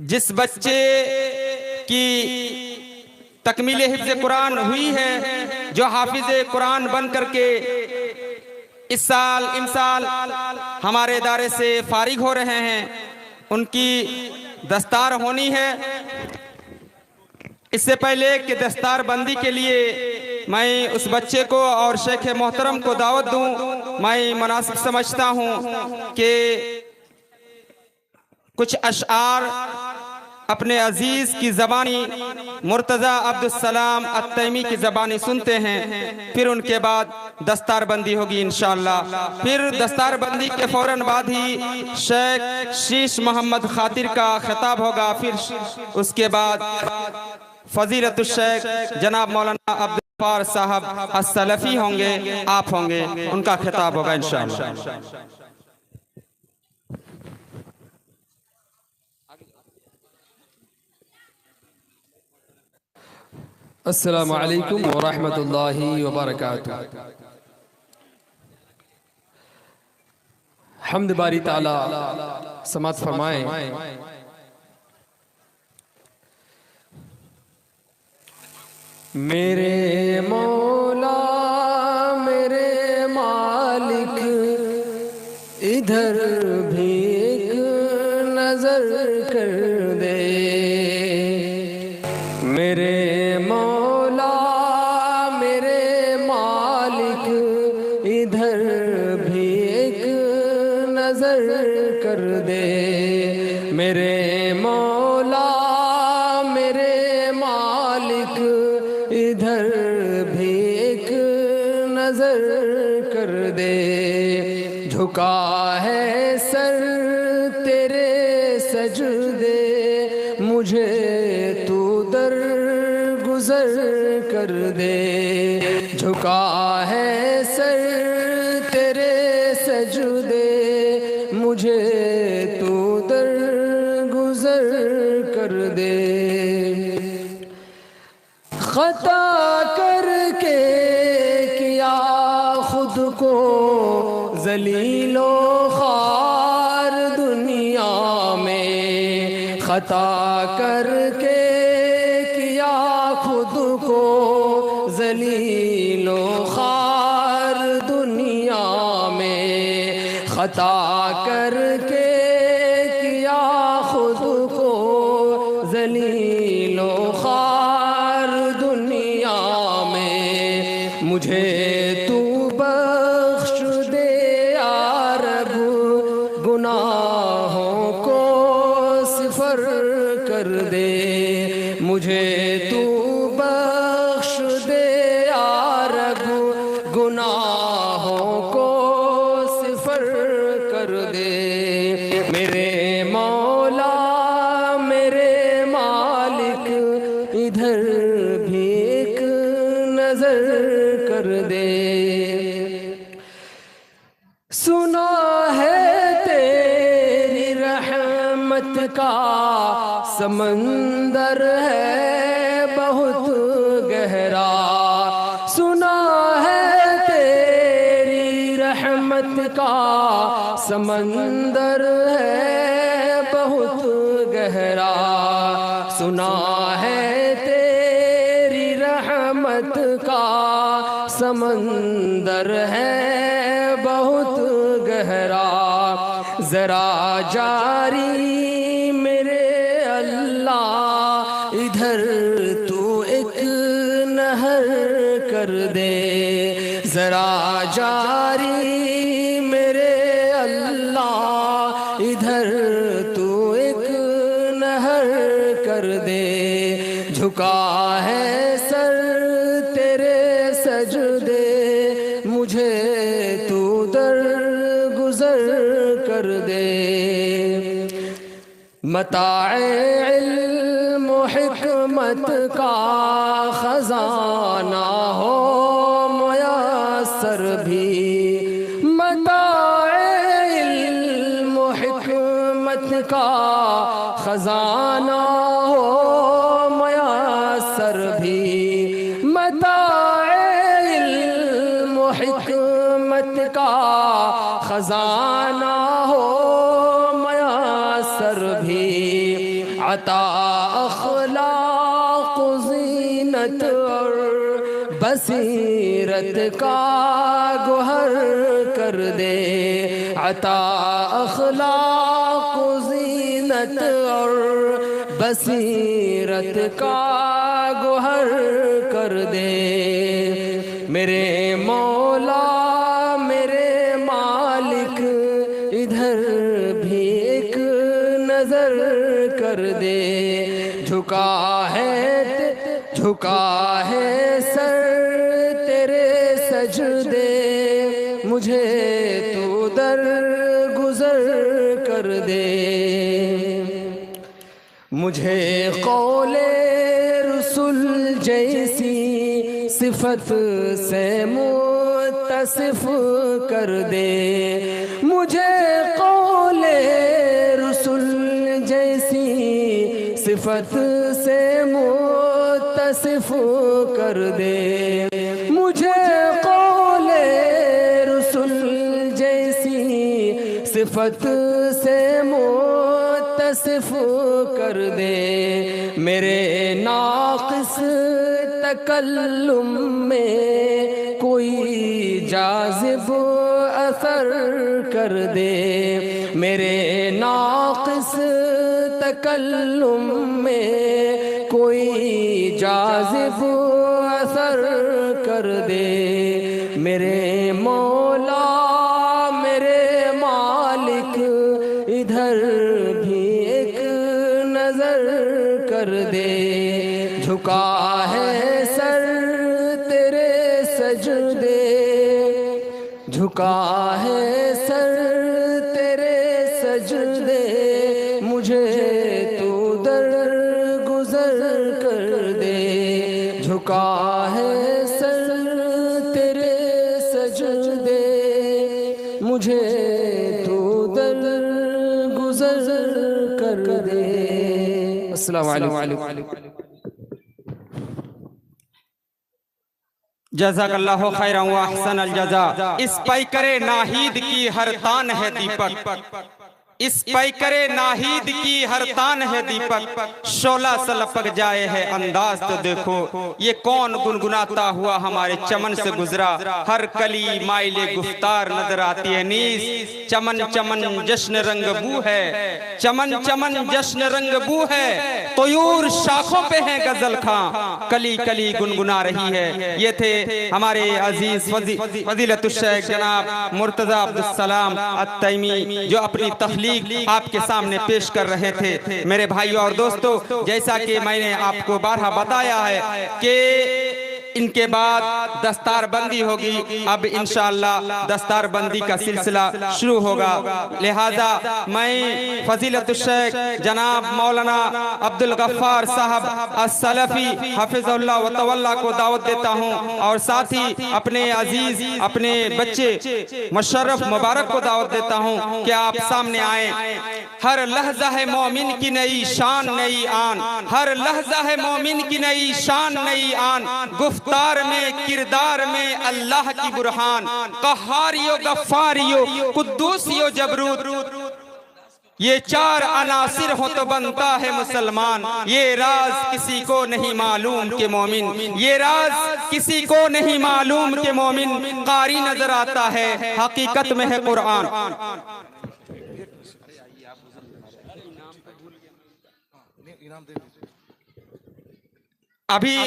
जिस बच्चे की तकमील हिफ्ज़ कुरान हुई है, जो हाफिज़ कुरान बन करके इस साल इमसाल हमारे इदारे से फारिग हो रहे हैं, उनकी दस्तार होनी है। इससे पहले कि दस्तार बंदी के लिए मैं उस बच्चे को और शेख मोहतरम को दावत दूं, मैं मुनासिब समझता हूं कि कुछ अशआर अपने अजीज की ज़बानी मुर्तज़ा अब्दुस्सलाम अत्तैमी की ज़बानी सुनते हैं, फिर उनके बाद दस्तारबंदी होगी इंशाअल्लाह। फिर दस्तारबंदी के फौरन बाद ही शेख शीश मोहम्मद खातिर का खिताब होगा। फिर उसके बाद फजीलतुल शेख जनाब मौलाना अब्दुल गफ्फार साहब अस्सलफी होंगे, आप होंगे, उनका खिताब होगा इंशाअल्लाह। अस्सलामु अलैकुम व रहमतुल्लाहि व बरकातुहू। हम्द बारी ताला समात फरमाए। मेरे मौला मेरे मालिक इधर भी एक नजर कर दे। मेरे मौला मेरे मालिक इधर भी एक नजर कर दे। मेरे मौला मेरे मालिक इधर भी एक नजर कर दे। झुका है सर तेरे सजदे, मुझे तू दर गुजर कर दे। झुका है सर तेरे सजदे, मुझे तू दर गुजर कर दे। खता करके किया खुद को जलीलो खार दुनिया में खता करके किया खुद को जलीलो खार दुनिया में खता करके किया खुद को जलीलो खार दुनिया में। मुझे तू बख्श दे या रब, गुनाहों को सिफर कर दे। मुझे तू बख्श दे या रब, गुनाहों को सिफर कर दे। मेरे मौला मेरे मालिक, इधर भी एक नजर कर दे। सुना है तेरी रहमत का समंदर है बहुत गहरा। सुना है तेरी रहमत का समंदर है बहुत गहरा। सुना है तेरी रहमत का समंदर है बहुत गहरा। जरा जारी मेरे अल्लाह, इधर तू एक नहर कर दे। जरा जारी मेरे अल्लाह, इधर तू एक नहर कर दे। झुका है सर तेरे सजदे, मुझे तू दर गुजर कर दे। मताए इल्म हिकमत का खजाना हो मुयस्सर भी। मताए इल्म हिकमत का खजाना हो मुयस्सर भी। मताए इल्म हिकमत का खजाना हो मुयस्सर भी। अता अखलाक ज़ीनत और बसीरत का गुहर कर दे। अता अखलाक ज़ीनत और बसीरत का गुहर कर दे। मेरे मौला मेरे मालिक, इधर भी एक नजर कर दे। झुका है सर तेरे सजदे, मुझे तू दर गुजर कर दे। मुझे कौले रसूल जैसी सिफत से मुत्तसिफ कर दे। मुझे कौले रसूल जैसी सिफत से मुत्तसिफ कर दे। मुझे कौले रसूल जैसी सिफत से मुत्तसिफ कर दे। मेरे नाक़िस तकल्लुम में कोई जाज़िब असर कर दे। मेरे नाक़िस तकल्लुम में कोई जाज़िब असर कर दे। मेरे मौला मेरे मालिक, इधर भी एक नजर कर दे। झुका है सर तेरे सजदे, झुका है सर तेरे सजदे, मुझे तू दर गुजर कर दे। झुका है सर तेरे सजदे, मुझे तू दर गुजर कर दे। अस्सलाम वालेकुम। जज़ाकल्लाहु खैरन व अहसनल जज़ा। इस पैकरे नाहीद की हर तान है दीपक, इस पैकरे नाहीद की हर तान है दीपक, शोला सा लपक जाए है अंदाज तो देखो, ये कौन गुनगुनाता हुआ हमारे चमन से गुजरा, हर कली माइले गुफ्तार नजर आती है नीस, चमन चमन जश्न रंग बू है, चमन चमन जश्न रंग बू है, तयूर शाखों पे है गजल खां, कली कली गुनगुना रही है। ये थे हमारे अजीज फजीलतुश शेख जनाब मुर्तजा अब्दुल सलाम अत-तैमी जो अपनी तहलीक आपके सामने पेश कर रहे थे। मेरे भाइयों और दोस्तों, जैसा कि मैंने आपको बारहा बताया है कि इनके बाद दस्तार बंदी होगी, अब इंशाअल्लाह दस्तार बंदी का सिलसिला शुरू होगा। लिहाजा मैं फजीलतुश शेख जनाब मौलाना अब्दुल गफ्फार साहब अस्सलफी हफिज़हुल्लाह व तवल्ला को दावत देता हूं, और साथ ही अपने अजीज अपने बच्चे मुशर्रफ मुबारक को दावत देता हूं कि आप सामने आए। हर लहजा है मोमिन की नई शान नई आन, हर लहजा है मोमिन की नई शान नई आन, गुफ्तार में किरदार में अल्लाह की बुरहान, कहारियो गफ्फारियो कुद्दूसियो जबरूत, ये चार अनासिर हो तो बनता है मुसलमान, ये राज किसी को नहीं मालूम के मोमिन, ये राज किसी को नहीं मालूम के मोमिन, कारी नजर आता है हकीकत में है कुरान। अभी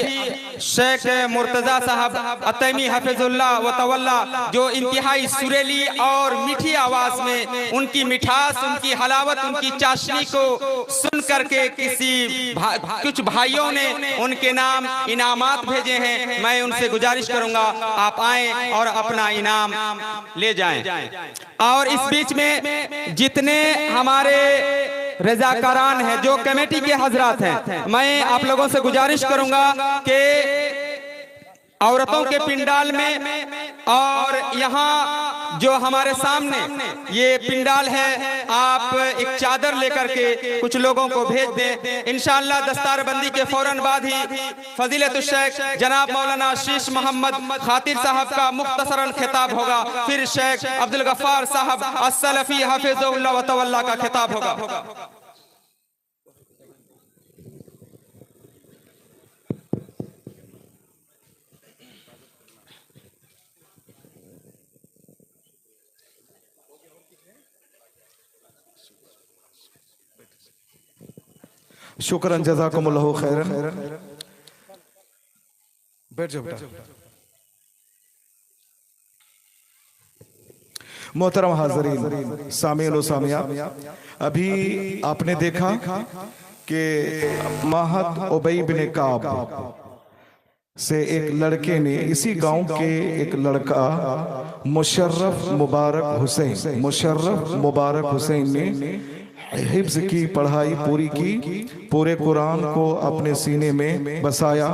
शेख मुर्तजा साहब अतैमी हफिजुल्लाह व तवल्ला जो इंतहाई सुरीली और मीठी आवाज में उनकी मिठास, उनकी हलावत, उनकी चाशनी को सुन करके कुछ भाइयों ने उनके नाम इनामात भेजे हैं। मैं उनसे गुजारिश करूंगा आप आएं और अपना इनाम ले जाएं। और इस बीच में जितने हमारे रजाकारान हैं, जो कमेटी के हजरात हैं, मैं आप लोगों से गुजारिश करूंगा कि औरतों के पिंडाल में और यहाँ जो हमारे सामने ये पिंडाल है, आप एक चादर लेकर के कुछ लोगों को भेज दें। इंशाअल्लाह दस्तारबंदी के फौरन बाद ही फजीलतुश शेख जनाब मौलाना शीश मोहम्मद खातिर साहब का मुख्तसरन खिताब होगा, फिर शेख अब्दुल गफ्फार साहब अस्सलफी हफिज़हुल्लाह व तवल्ला का खिताब होगा। शुक्रन जज़ाकुमुल्लाहु खैरन। बैठ जाओ बेटा। मोहतरम हाज़रीन, सामीन व सामिया, अभी आपने देखा कि महद उबई बिन काब से एक लड़के ने, इसी गांव के एक लड़का मुशर्रफ मुबारक हुसैन ने हिफ्ज़ की पढ़ाई पूरी की, पूरे कुरान को अपने सीने में बसाया,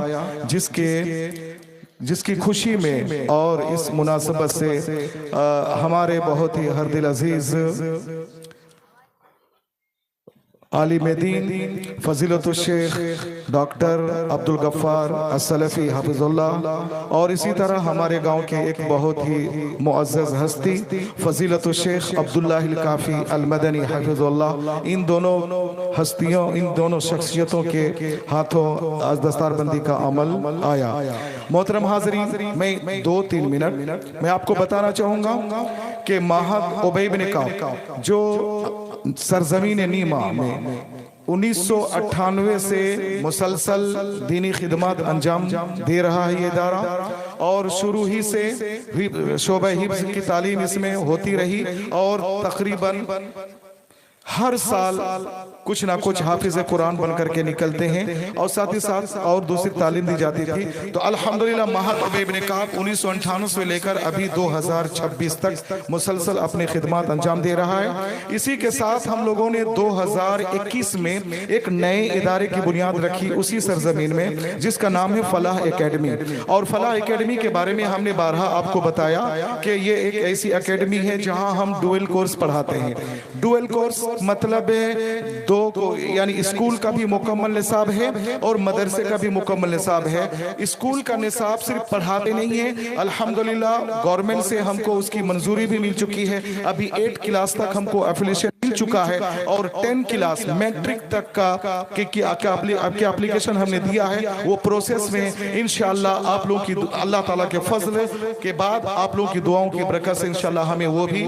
जिसकी खुशी में और इस मुनासबत से हमारे बहुत ही हर दिल अजीज आलिम दीन फजीलतुश शेख डॉक्टर अब्दुल गफ्फार अस्सलफी हफिज़ुल्लाह, और इसी तरह हमारे गांव के एक बहुत ही मुअज़्ज़ज़ हस्ती फजीलतुश शेख अब्दुल्लाह काफ़ी अल-मदनी हफिज़ुल्लाह, इन दोनों हस्तियों, इन दोनों शख्सियतों के हाथों आज दस्तारबंदी का अमल आया। मोहतरम हाज़रीन, मैं 2-3 मिनट मैं आपको बताना चाहूँगा कि महद उबई बिन काब जो सरजमीन नीमा में 1998 से मुसलसल दीनी खिदमत अंजाम दे रहा है ये इदारा, और शुरू ही से शोबा हिफ्ज़ की तालीम इसमें होती रही, और तकरीबन हर साल कुछ ना कुछ हाफिज कुरान बन करके निकलते हैं, और साथ ही साथ और दूसरी तालीम दी जाती थी। तो अल्हम्दुलिल्लाह महद उबई बिन काब 1998 से लेकर अभी 2026 तक मुसलसल अपनी खिदमत अंजाम दे रहा है। इसी के साथ हम लोगों ने 2021 में एक नए इदारे की बुनियाद रखी उसी सरजमीन में, जिसका नाम है फलाह एकेडमी। और फलाह एकेडमी के बारे में हमने बारहा आपको बताया कि ये एक ऐसी एकेडमी है जहां हम डुअल कोर्स पढ़ाते हैं। डुअल कोर्स मतलब दो को यानी स्कूल का भी मुकम्मल निसाब है और मदरसे का भी मुकम्मल निसाब है। स्कूल का निसाब सिर्फ पढ़ाते नहीं है, अल्हम्दुलिल्लाह गवर्नमेंट से हमको उसकी मंजूरी भी मिल चुकी है। अभी 8 क्लास तक हमको एफिलिएशन मिल चुका है और 10 क्लास मैट्रिक तक का आपके एप्लीकेशन हमने दिया है, वो प्रोसेस में है। इंशाअल्लाह आप लोगों की अल्लाह ताला के फजल के बाद आप लोगों की दुआओं की बरकत से इंशाअल्लाह हमें वो भी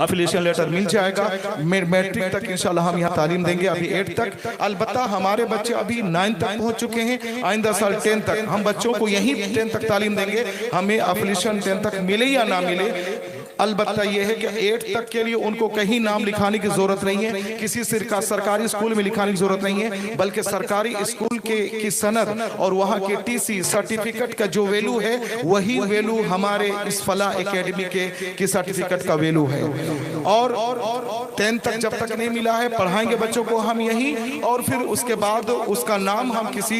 एफिलिएशन लेटर मिल जाएगा। मैट्रिक तक इंशाल्लाह हम यहाँ तालीम देंगे, अभी 8 तक। अलबत्ता हमारे बच्चे अभी 9 तक पहुँच चुके हैं, आइंदा साल 10 तक हम बच्चों को यहीं 10 तक तालीम देंगे। हमें एफिलिएशन 10 तक मिले या ना मिले, अलबत्ता यह है कि 8 तक के लिए उनको कहीं नाम लिखाने की जरूरत नहीं है, किसी सरकारी स्कूल में लिखाने की जरूरत नहीं है, बल्कि सरकारी स्कूल की सनद और वहाँ के टीसी सर्टिफिकेट का जो वैल्यू है वही वैल्यू हमारे इस फला एकेडमी के सर्टिफिकेट का वैल्यू है। और 10 तक जब तक नहीं मिला है पढ़ाएंगे बच्चों को हम यही, और फिर उसके बाद उसका नाम हम किसी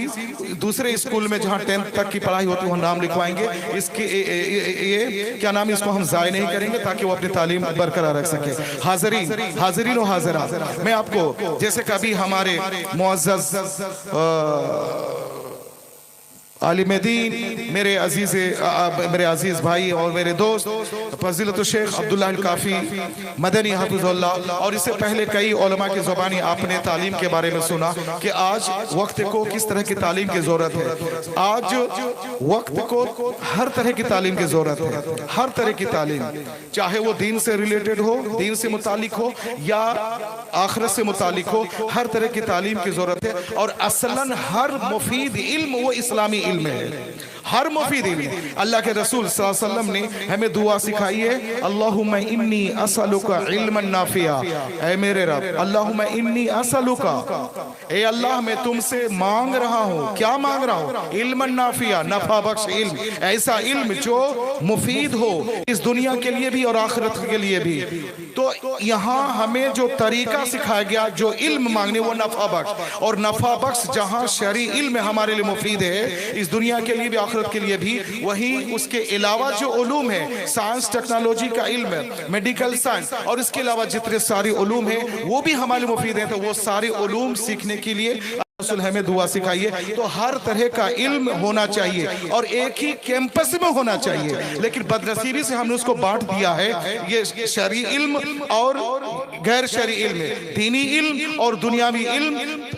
दूसरे स्कूल में जहाँ 10 तक की पढ़ाई होती है वहाँ नाम लिखवाएंगे। इसके ये क्या नाम, इसको हम जाय नहीं करेंगे ताकि वो अपनी तालीम बरकरार रख सके। हाजिरीन और हाजिरा, मैं आपको जैसे कभी हमारे मुअज़्ज़ज़ आलिम दीन मेरे अजीज भाई और मेरे दोस्त फजीलत शेख अब्दुल्लाह अल काफ़ी मदनी हफ़िज़ुल्लाह, और इससे पहले कई उलमा की ज़ुबानी आपने तालीम के बारे में सुना कि आज वक्त को किस तरह की तालीम की ज़रूरत है। आज वक्त को हर तरह की तालीम की ज़रूरत है, हर तरह की तालीम, चाहे वो दीन से रिलेटेड हो, दीन से मुतालिक हो या आखिरत से मुतालिक हो, हर तरह की तालीम की ज़रूरत है। और असलन हर मुफीद इल्म वो इस्लामी इल्म है, हर मुफीद इल्म। अल्लाह के रसूल सल्लल्लाहु अलैहि वसल्लम ने हमें दुआ सिखाई है, अल्लाहुम्मा इन्नी असअलुका इल्मन नाफिया, ऐ मेरे रब, अल्लाहुम्मा इन्नी असअलुका, ऐ अल्लाह मैं तुमसे मांग रहा हूँ, क्या मांग रहा हूँ, इल्मन नाफिया, नफा बख्श इल्म, ऐसा इल्म जो मुफीद हो इस दुनिया के लिए भी और आखिरत के लिए भी। तो यहाँ हमें जो तरीका सिखाया गया जो इल्म मांगने वो नफा बख्श, और नफा बख्श जहाँ शरई इल्म हमारे लिए मुफीद है इस दुनिया के लिए भी आखिरत के लिए भी, वही उसके अलावा जो उलूम है, साइंस टेक्नोलॉजी का इल्म, मेडिकल साइंस और इसके अलावा जितने सारे उलूम है वो भी हमारे मुफीद हैं। तो वो सारे उलूम सीखने के लिए रसूल हमें दुआ सिखाइए। तो हर तरह का इल्म होना चाहिए और एक ही कैंपस में होना चाहिए, लेकिन बदनसीबी से हमने उसको बांट दिया है, ये शरई इल्म और गैर शरई इल्म, दीनी इल्म और दुनियावी इल्म,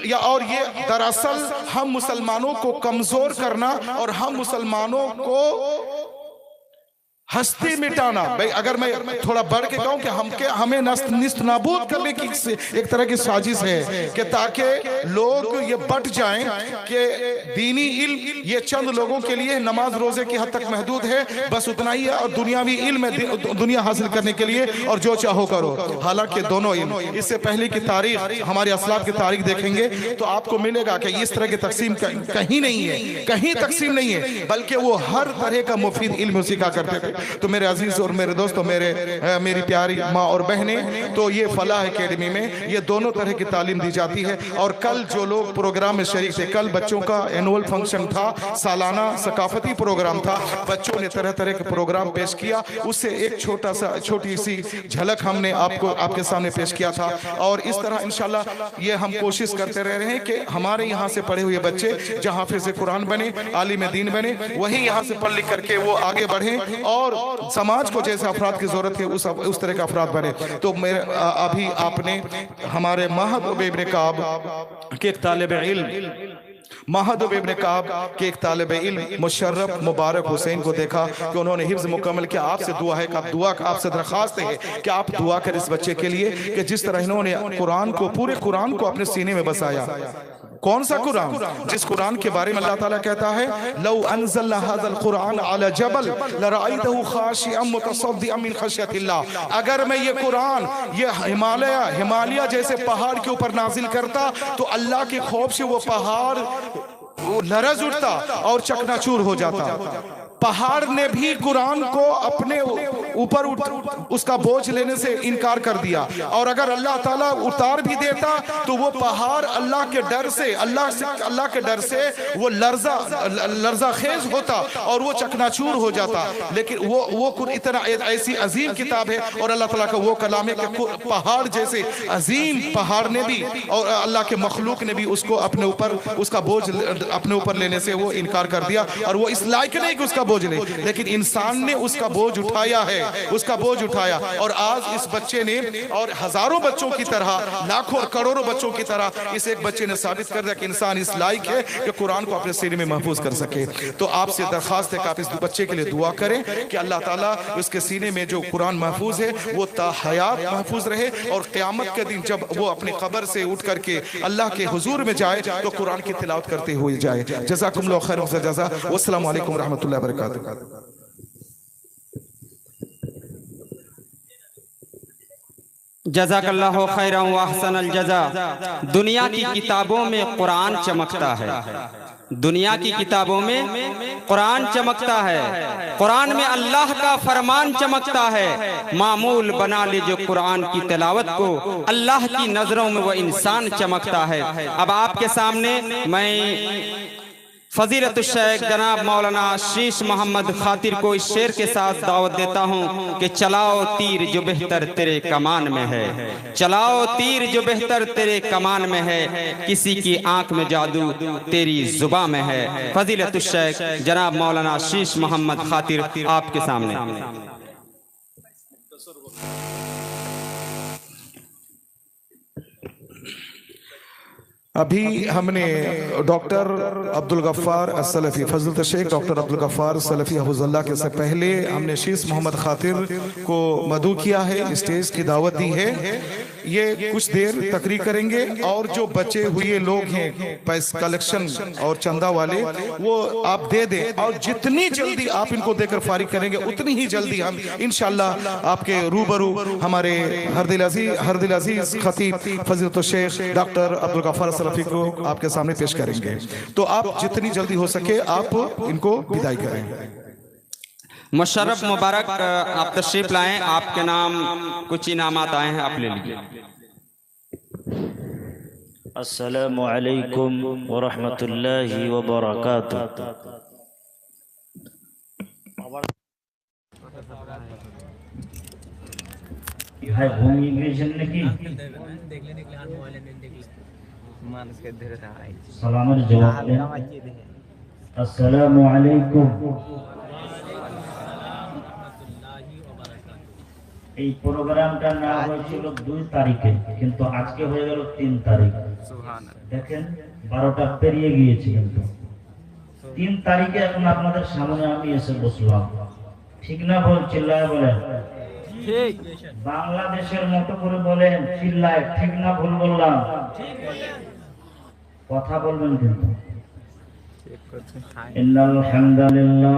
या और ये दरअसल हम मुसलमानों को कमजोर करना और हम मुसलमानों को हस्ती मिटाना। भाई अगर मैं थोड़ा बढ़ के कहूं कि हमें निस्त नाबूद करने की एक तरह की साजिश है कि ताकि लोग ये बट जाएं कि दीनी इल्म ये चंद लोगों के लिए नमाज रोजे की हद तक महदूद है, बस उतना ही है, और दुनियावी इल्म दुनिया हासिल करने के लिए और जो चाहो करो। हालांकि दोनों इल्म, इससे पहले की तारीख, हमारे असलाफ की तारीख देखेंगे तो आपको मिलेगा कि इस तरह की तकसीम कहीं नहीं है, कहीं तकसीम नहीं है, बल्कि वो हर तरह का मुफीद इल्म सीखा करते थे। तो मेरे अजीज और मेरे दोस्तों, मेरी प्यारी माँ और बहनें, तो ये फलाह एकेडमी में ये दोनों तरह की तालीम दी जाती है। और कल जो लोग प्रोग्राम में शरीक थे, कल बच्चों का एनुअल फंक्शन था, सालाना सकाफती प्रोग्राम था, बच्चों ने तरह तरह के प्रोग्राम पेश किया, उससे एक छोटी सी झलक हमने आपके सामने पेश किया था। और इस तरह इंशाल्लाह ये हम कोशिश करते रह रहे हैं कि हमारे यहाँ से पढ़े हुए बच्चे जहाँ हाफिज़ कुरान बने, आलिम दीन बने, वही यहाँ से पढ़ लिख करके वो आगे बढ़े और समाज को जैसे अफराद की जरूरत है उस तरह का अफराद बने। तो मेरे अभी आपने हमारे महद इब्न काब के एक तालिब इल्म, महद इब्न काब के एक तालिब इल्म मुशर्रफ मुबारक हुसैन को देखा कि उन्होंने हिफ्ज़ मुकम्मल किया। आपसे दुआ है कि आप दुआ, आपसे दरख्वास्त है कि आप दुआ करें इस बच्चे के लिए कि जिस तरह इन्होंने कुरान को, पूरे कुरान को अपने सीने में बसाया। कौन सा कुरान? जिस कुरान के बारे में अल्लाह ताला कहता है, लौ अनज़लना हाज़ल कुरान अला जबल लरअयतहु खाशिअम मुतसद्दिअम मिन खश्यतिल्लाह। अगर मैं ये कुरान ये हिमालय जैसे पहाड़ के ऊपर नाजिल करता तो अल्लाह के खौफ से वो पहाड़ लरज़ उठता और चकनाचूर हो जाता। पहाड़ ने भी कुरान को अपने ऊपर उसका बोझ लेने से इनकार कर दिया, और अगर अल्लाह ताला उतार भी देता तो वो पहाड़ अल्लाह के डर से अल्लाह के डर से वो लर्जा खेज होता और वो चकनाचूर हो जाता। लेकिन वो इतना ऐसी अजीम किताब है और अल्लाह ताला का वो कलाम है कि पहाड़ जैसे अजीम पहाड़ ने भी और अल्लाह के मखलूक ने भी उसको अपने ऊपर उसका बोझ अपने ऊपर लेने से वो इनकार कर दिया, और वो इस लायक नहीं कि उसका बोझ ले, लेकिन इंसान ने उसका बोझ उठाया है, उसका बोझ उठाया। और आज इस बच्चे ने और हजारों बच्चों की तरह, लाखों करोड़ों बच्चों की तरह इस एक बच्चे ने साबित कर दिया कि इंसान इस लायक है कि कुरान को अपने सीने में महफूज कर सके। तो आपसे दरखास्त है कि आप इस बच्चे के लिए दुआ करें कि अल्लाह ताला उसके सीने में जो कुरान महफूज है वो ताहयात महफूज रहे, और क़यामत के दिन जब वो अपनी कब्र से उठ करके अल्लाह के हुजूर में जाए तो कुरान की तिलावत करते हुए जाए। जज़ाकुमुल्लाहु खैरन व जज़ा। वस्सलामु अलैकुम व रहमतुल्लाहि व बरकातुहू। जज़ाकल्लाहु खैरन व अहसनल जज़ा। दुनिया की किताबों में कुरान चमकता है, दुनिया की किताबों में कुरान चमकता है, कुरान में अल्लाह का फरमान चमकता है। मामूल बना ले जो कुरान की तिलावत को, अल्लाह की नजरों में वो इंसान चमकता है। अब आपके सामने मैं फजीलत शेख जनाब मौलाना शीश मोहम्मद खातिर को इस शेर के साथ दावत देता हूँ कि चलाओ तीर जो बेहतर तेरे कमान में है, चलाओ तीर जो बेहतर तेरे कमान में है, किसी की आंख में जादू तेरी जुबां में है। फजीलत शेख जनाब मौलाना शीश मोहम्मद खातिर आपके सामने। अभी हमने डॉक्टर अब्दुल गफ्फार असलफ़ी फजलत शेख डॉक्टर अब्दुल गफ्फार सलफ़ी हफ़िज़ुल्लाह के से पहले हमने शीश मोहम्मद खातिर को मदू किया है, स्टेज की दावत दी है। ये कुछ देर तकरीर करेंगे और जो बचे हुए लोग हैं पैसा कलेक्शन और चंदा वाले वो आप दे दें, और जितनी जल्दी आप इनको देकर फारिग करेंगे उतनी ही जल्दी हम इंशाअल्लाह आपके रूबरू हमारे हरदिल अजीज खतीब फजीलत शेख डॉक्टर अब्दुल गफ्फार असलफ़ी को आपके सामने पेश करेंगे। तो आप जितनी जल्दी हो सके आप इनको विदाई करें। मुशर्रफ मुबारक आप तशरीफ लाएं, आपके नाम कुछ इनामात आए हैं, आप ले लीजिए। अस्सलामु अलैकुम व रहमतुल्लाहि व बरकातुहू। भाई भूमि इमिग्रेशन ने की सलामेर जवाब दें। अस्सलामु अलैकुम। এই প্রোগ্রামটা না হয়েছিল 2 তারিখে, কিন্তু আজকে হয়ে গেল 3 তারিখ। দেখেন 12টা পেরিয়ে গিয়েছে, কিন্তু 3 তারিখে এখন আপনাদের সামনে আমি এসে বসলাম। ঠিক না বল? চিল্লায় বলেন ঠিক। বাংলাদেশের মতো করে বলেন, চিল্লায়। ঠিক না ভুল বললাম? কথা বলবেন কিন্তু। ইন্নাল হামদুলিল্লাহ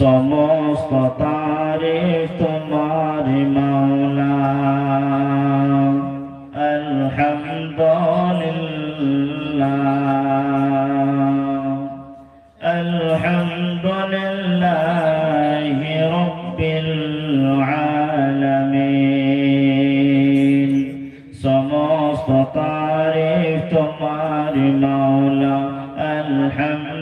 সমস্ত তারিফ তোমার মাওলা আলহামদুলিল্লাহি রাব্বিল আলামিন সমস্ত তারিফ তোমার মাওলা আলহামদুলিল্লাহ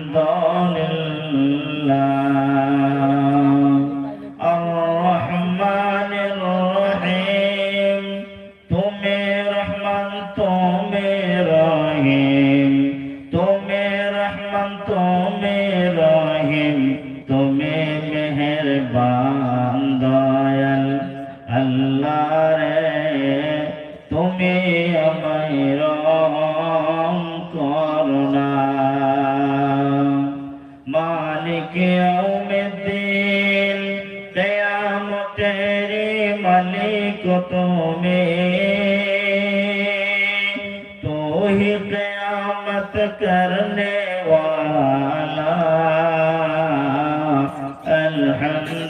करने वाला अल्हम्दुलिल्लाह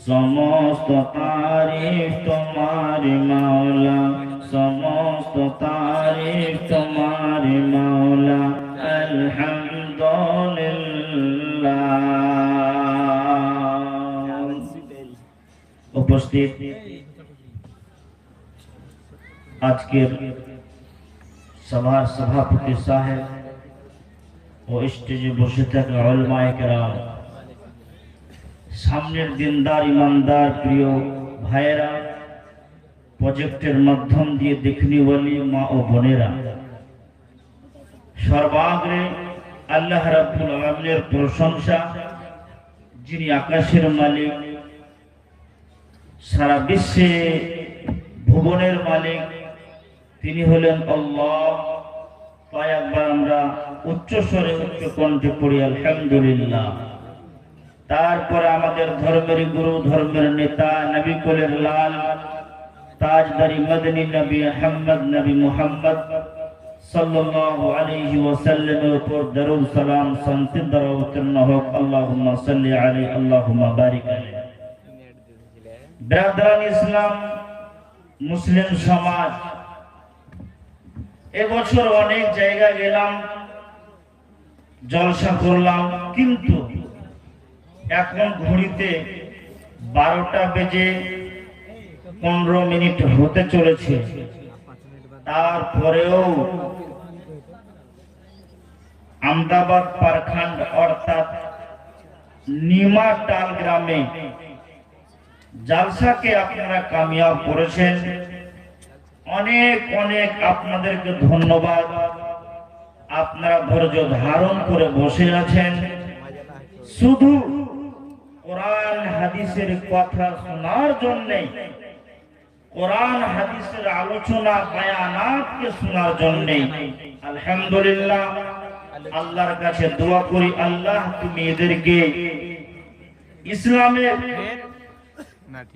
समस्त तारीफ तुम्हारी मौला समस्त तारीफ तुम्हारी मौला अल्हम्दुलिल्लाह उपस्थित আজকের সভার সভাপতি সাহেব ও স্টেজে বসে থাকা উলামায়ে কেরাম সামনের দিনদার ইমানদার প্রিয় ভাইয়েরা প্রজেক্টের মাধ্যম দিয়ে দেখনিওয়ালি মা ও বোনেরা সর্বাগ্রে আল্লাহ রাব্বুল আলামিনের প্রশংসা যিনি আকাশের মালিক সারা বিশ্বে ভুবনের মালিক তিনি হলেন আল্লাহ তাই একবার আমরা উচ্চ স্বরে উচ্চ কণ্ঠে পড়ি আলহামদুলিল্লাহ তারপরে আমাদের ধর্মের গুরু ধর্মের নেতা নবী কুলের লাল তাজদারি মদনী নবী আহমদ নবী মুহাম্মদ সাল্লাল্লাহু আলাইহি ওয়াসাল্লামের উপর দরুদ সালাম শান্তি দ্বারা অবতীর্ণ হোক আল্লাহুম্মা সাল্লি আলাইহি আল্লাহুম্মা বারিক আলাইহি ব্রাদারান ইসলাম মুসলিম সমাজ এবছর অনেক জায়গা গেলাম জলসা করলাম কিন্তু এখন ঘড়িতে 12টা বেজে 15 মিনিট হতে চলেছে তারপরেও আমদাবাদ পারখণ্ড অর্থাৎ নিমাটাল গ্রামে জালসাকে আপনারা কামিয়াব করেছেন অনেক অনেক আপনাদেরকে ধন্যবাদ আপনারা ধৈর্য ধারণ করে বসে আছেন শুধু কোরআন হাদিসের কথা শোনার জন্য কোরআন হাদিসের আলোচনা বায়ানাতকে শোনার জন্য আলহামদুলিল্লাহ আল্লাহর কাছে দোয়া করি আল্লাহ তুমি এদেরকে ইসলামের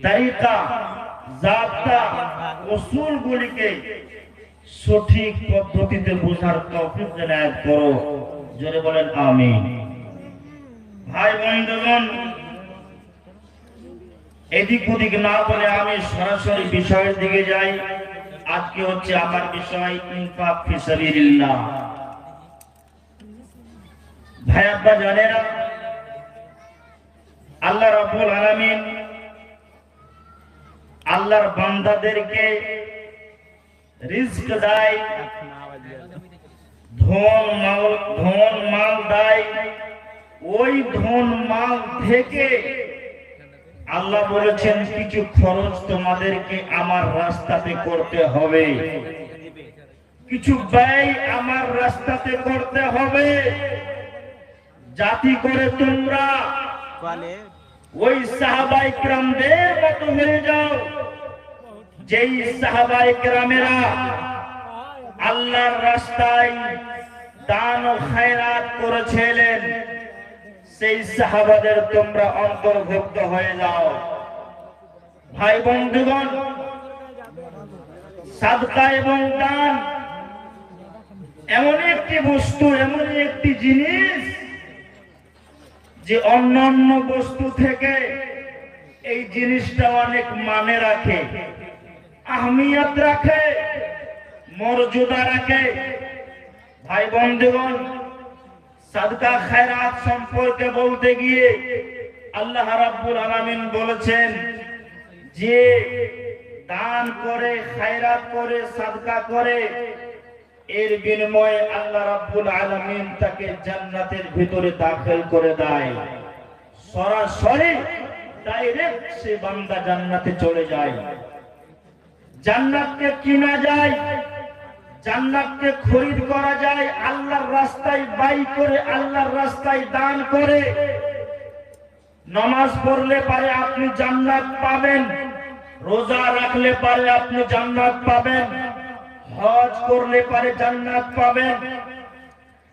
তরিকা জাবতা উসুলগুলিকে সঠিক পদ্ধতিতে বোঝার তৌফিক এনায়েত করো জোরে বলেন আমিন ভাই বন্ধুগণ এদিক ওদিক না বলে আমি সরাসরি বিষয়ের দিকে যাই আজকে হচ্ছে আমার বিষয় ইনফাক ফি সাবিলিল্লাহ ভাই আব্বা জানেরা, আল্লাহ রাব্বুল আলামিন আল্লাহর বান্দাদেরকে রিজক দেয়, ধন মাল দেয়। ওই ধন মাল থেকে আল্লাহ বলেছেন কিছু খরচ তোমাদেরকে আমার রাস্তাতে করতে হবে, কিছু ব্যয় আমার রাস্তাতে করতে হবে, যাতে করে তোমরা ওই সাহাবায়ে কেরামদের মতো হয়ে যাও, যেই সাহাবায়ে কেরামেরা আল্লাহর রাস্তায় দান ও খায়রাত করেছিলেন, সেই সাহাবাদের তোমরা অন্তর্ভুক্ত হয়ে যাও। ভাই বন্ধুগণ, সাদকা এবং দান এমন একটি বস্তু, এমন একটি জিনিস যে অন্যান্য বস্তু থেকে এই জিনিসটা অনেক মানে রাখে, আহমিয়ত রাখে, মর্যাদা রাখে। ভাই বন্ধুগণ, সাদকা খায়রাত সম্পর্কে বলতে গিয়ে আল্লাহ রাব্বুল আলামিন বলেছেন যে দান করে, খায়রাত করে, সাদকা করে, এর বিনিময়ে আল্লাহ রাব্বুল আলামিন তাকে জান্নাতের ভিতরে দাখিল করে দেয়। সরাসরি ডাইরেক্ট সে বান্দা জান্নাতে চলে যায়। জান্নাতকে কিনা যায়, জান্নাতকে খরিদ করা যায় আল্লাহর রাস্তায় ব্যয় করে, আল্লাহর রাস্তায় দান করে। নামাজ পড়লে পারে আপনি জান্নাত পাবেন, রোজা রাখলে পারে আপনি জান্নাত পাবেন, হজ করলে পারে জান্নাত পাবেন,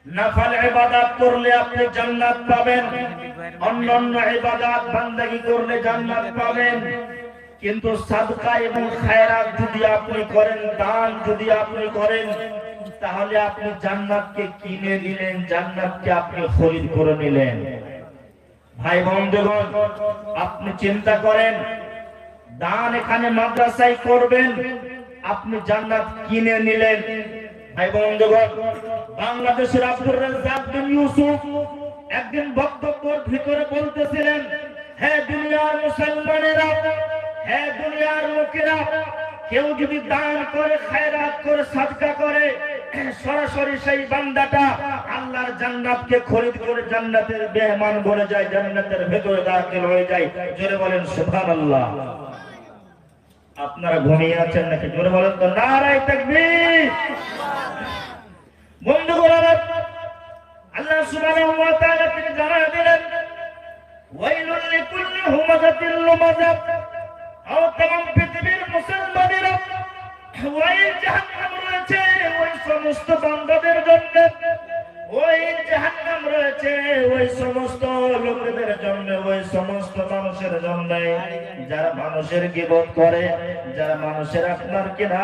নফল ইবাদত করলে আপনি জান্নাত পাবেন, অন্যান্য ইবাদত বান্দাগি করলে জান্নাত পাবেন। কিন্তু সাদকা এবং খায়রাত যদি আপনি করেন, দান যদি আপনি করেন, তাহলে আপনি জান্নাতকে কিনে নিলেন, জান্নাতকে আপনি খরিদ করে নিলেন। ভাই বন্ধুগণ, আপনি চিন্তা করেন, দান এখানে মাদ্রাসায় করবেন, আপনি জান্নাত কিনে নিলেন। ভাই বন্ধুগণ, বাংলাদেশের আব্দুর রাজ্জাক বিন ইউসুফ একদিন বক্তব্যের ভিতরে বলতেছিলেন, হে দুনিয়ার মুসলমানেরা, হে দুনিয়ার লোকেরা, কেউ যদি দান করে, খায়রাত করে, সাদকা করে, সরাসরি সেই বান্দাটা আল্লাহর জান্নাতকে খরিদ করে জান্নাতের মেহমান বনে যায়, জান্নাতের ভেতরে দাখিল হয়ে যায়। জোরে বলেন সুবহানাল্লাহ। আপনারা ঘুমিয়ে আছেন নাকি? জোরে বলেন তো নারায়ে তাকবীর। বন্ধুগণ, আল্লাহ সুবহানাহু ওয়া তাআলা তিনি জানায় দিলেন, ওয়াইলুল লিকুল্লি হুমাযাতিল লুমাযা। আর तमाम পৃথিবীর মুসলমানেরা, ওই জাহান্নাম রয়েছে ওই সমস্ত বান্দাদের জন্য, ওই জাহান্নাম রয়েছে ওই সমস্ত লোকেদের জন্য, ওই সমস্ত মানুষের জন্য যারা মানুষের গীবত করে, যারা মানুষের আপনার কিনা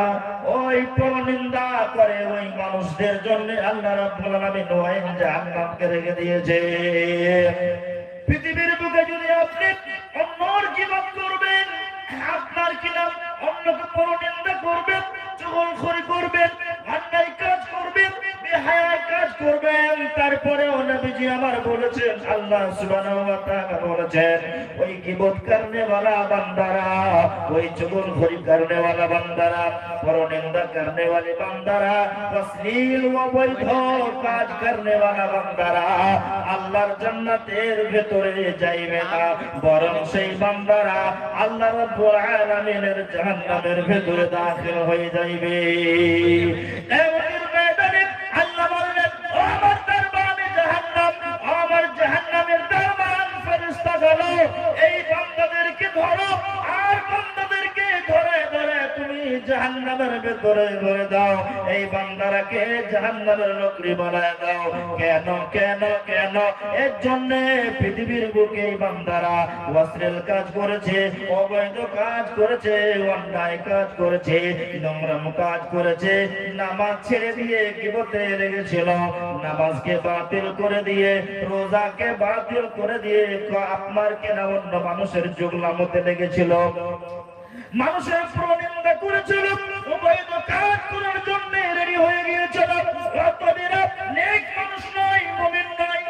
ওই পরনিন্দা করে, ওই মানুষদের জন্য আল্লাহ রাব্বুল আলামিন ওই জাহান্নামকে রেখে দিয়েছে। পৃথিবীর বুকে যদি আপনি অন্যর গীবত করবেন, আপনার কিনা অন্যকে পরনিন্দা করবেন, চুগলখড়ি করবেন, অন্যায় কাজ করবেন, বেহায়া কাজ করবেন, তারপরেও নবীজি আমার বলেছেন, আল্লাহ সুবহানাহু ওয়া তাআলা বলেছেন, ওই গীবত করনে वाला বান্দারা, ওই চুগলখড়ি করনে वाला বান্দারা, পরনিন্দা করনে वाले বান্দারা, অশ্লীল ও অবৈধ কাজ করনে वाला বান্দারা আল্লাহর জান্নাতের ভিতরে যাইবে না, বরং সেই বান্দারা আল্লাহ রাব্বুল আলামিনের জাহান্নামের ভিতরে দাখিল হয়ে যাইবে। এমনের ময়দানে আল্লাহ বললেন, ও আমার দরবারে জাহান্নাম, আমার জাহান্নামের দরবার ফেরেশতাগুলো এই বান্দাদেরকে ধরো, আর বান্দাদেরকে ধরে ধরে তুমি জাহান্নামের ভিতরে ভরে দাও, এই বান্দারাকে জাহান্নামের লোকরি বানায় দাও। কেন কেন কেন? এর জন্য পৃথিবীর বুকে এই বান্দারা অশ্লীল কাজ করেছে, অবৈধ কাজ করেছে, অন্যায় কাজ করেছে, নোংরাম কাজ করেছে, নামাজ ছেড়ে দিয়ে গীবতে লেগেছিল, নামাজকে বাতিল করে দিয়ে, রোজাকে বাতিল করে দিয়ে আপনার কেনা অন্য মানুষের জুগলামতে লেগেছিল, মানুষের পরনিন্দা করেছিল, অবৈধ কাজ করার জন্য রেডি হয়ে গিয়েছিল। নেক মানুষ নয়, মুমিন নয়,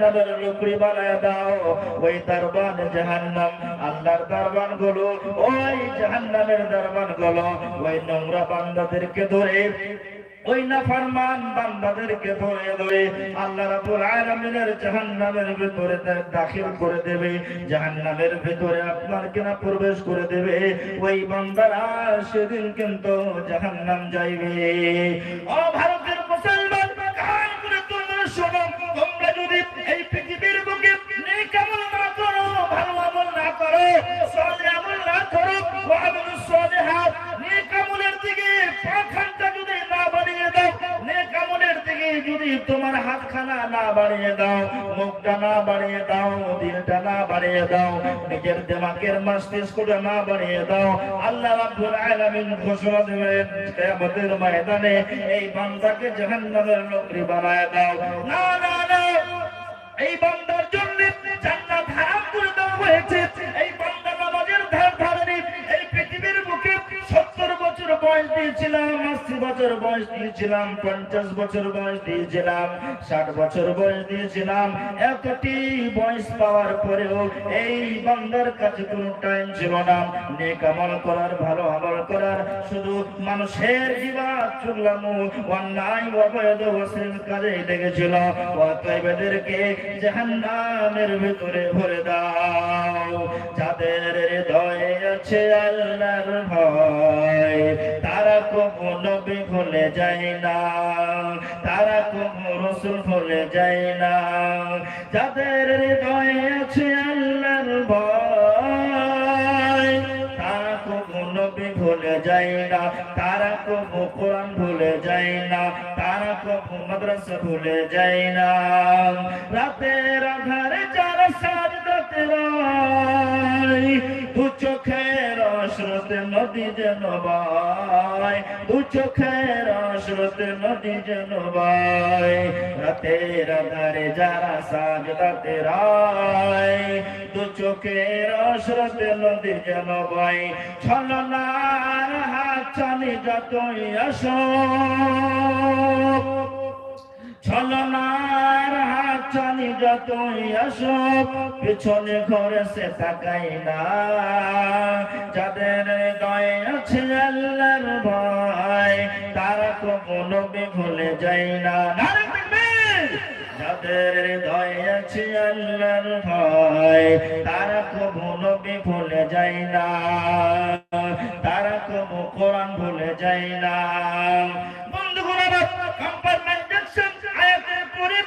জাহান্নামের লকড়ি বানায় দাও। ওই দারবান জাহান্নাম, আল্লাহর দারবান গুলো, ওই জাহান্নামের দারবান গুলো ওই নোংরা বান্দাদেরকে ধরে, ওই নাফরমান বান্দাদেরকে ধরে ধরে আল্লাহ রাব্বুল আলামিনের জাহান্নামের ভিতরে দাখিল করে দেবে, জাহান্নামের ভিতরে আপনার কিনা প্রবেশ করে দেবে। ওই বান্দারা সেদিন কিন্তু জাহান্নাম যাইবে। ও ভারতের মুসলমান, কান করে তোমরা শোনো, তোমরা যদি এই পৃথিবীর বুকে নেক আমল না করো, ভালো আমল না করো, সালেহ আমল না করো, ওয়া আমলুস সালিহাত, নেক আমলের দিকে পাখানটা যদি না বাড়িয়ে দাও, নেক আমলের দিকে যদি তোমার হাতখানা না বাড়িয়ে দাও, মুখটা না বাড়িয়ে দাও, দিলটা না বাড়িয়ে দাও, নিজের দিমাগের মস্তিষ্কটা না বাড়িয়ে দাও, আল্লাহ রাব্বুল আলামিন ঘোষণা দেবেন কিয়ামতের ময়দানে এই বান্দাকে জাহান্নামের লকড়ি বানায় দাও। না না না, এই বান্দার জন্য জান্নাত হারাম করে দেওয়া হয়েছে। এই বান্দা নামাজের ধার ধারেনি। এই পৃথিবীর বুকে 70 বছর বয়স দিয়েছিলাম, 80 বছর বয়স দিয়েছিলাম, 50 বছর বয়স দিয়েছিলাম, 60 বছর বয়স দিয়েছিলাম, এতটি বয়স পাওয়ার পরেও এই বান্দার কাছে কোনো টাইম ছিল না নেক আমল করার, ভালো আমল করার। শুধু মানুষের জিবাত চুগলামু, অন্যায় অবৈধ অশ্লীল কাজে লেগেছিল। অতএব এদেরকে জাহান্নামের ভিতরে ভরে দাও। যাদের হৃদয়ে আছে আল্লাহর ভয়, তারা কখনো নবী ভুলে যায় না, তারা কখনো রাসূল ভুলে যায় না। যাদের হৃদয়ে আছে আল্লাহর ভয়, তারা কখনো নবী ভুলে যায় না, তারা কখনো কোরআন ভুলে যায় না, তারা কখনো মাদ্রাসা ভুলে যায় না। রাতের আধারে যারা সাজদাতে রয়, দু চোখের অশ্রুতে নদী যেন বয়, দু চোখের অশ্রুতে নদী যেন বয়। রাতের আধারে যারা সাজদাতে রয়, দু চোখের অশ্রুতে নদী যেন বয়। ছলনার হাত চালি যতই আসো, ছলনার হাত চালি যতই আসো, পিছনে ঘরে সে তাকাই না। যাদের হৃদয়ে আছে আল্লাহর ভয়, তারা কখনো নবী ভুলে যায় না। যাদের হৃদয়ে আছে আল্লাহর ভয়, তারা কখনো নবী ভুলে যায় না, তারা কখনো কোরআন ভুলে যায় না। বন্ধুগণ, কম্পারমেন্টেশন আয়াতের পরে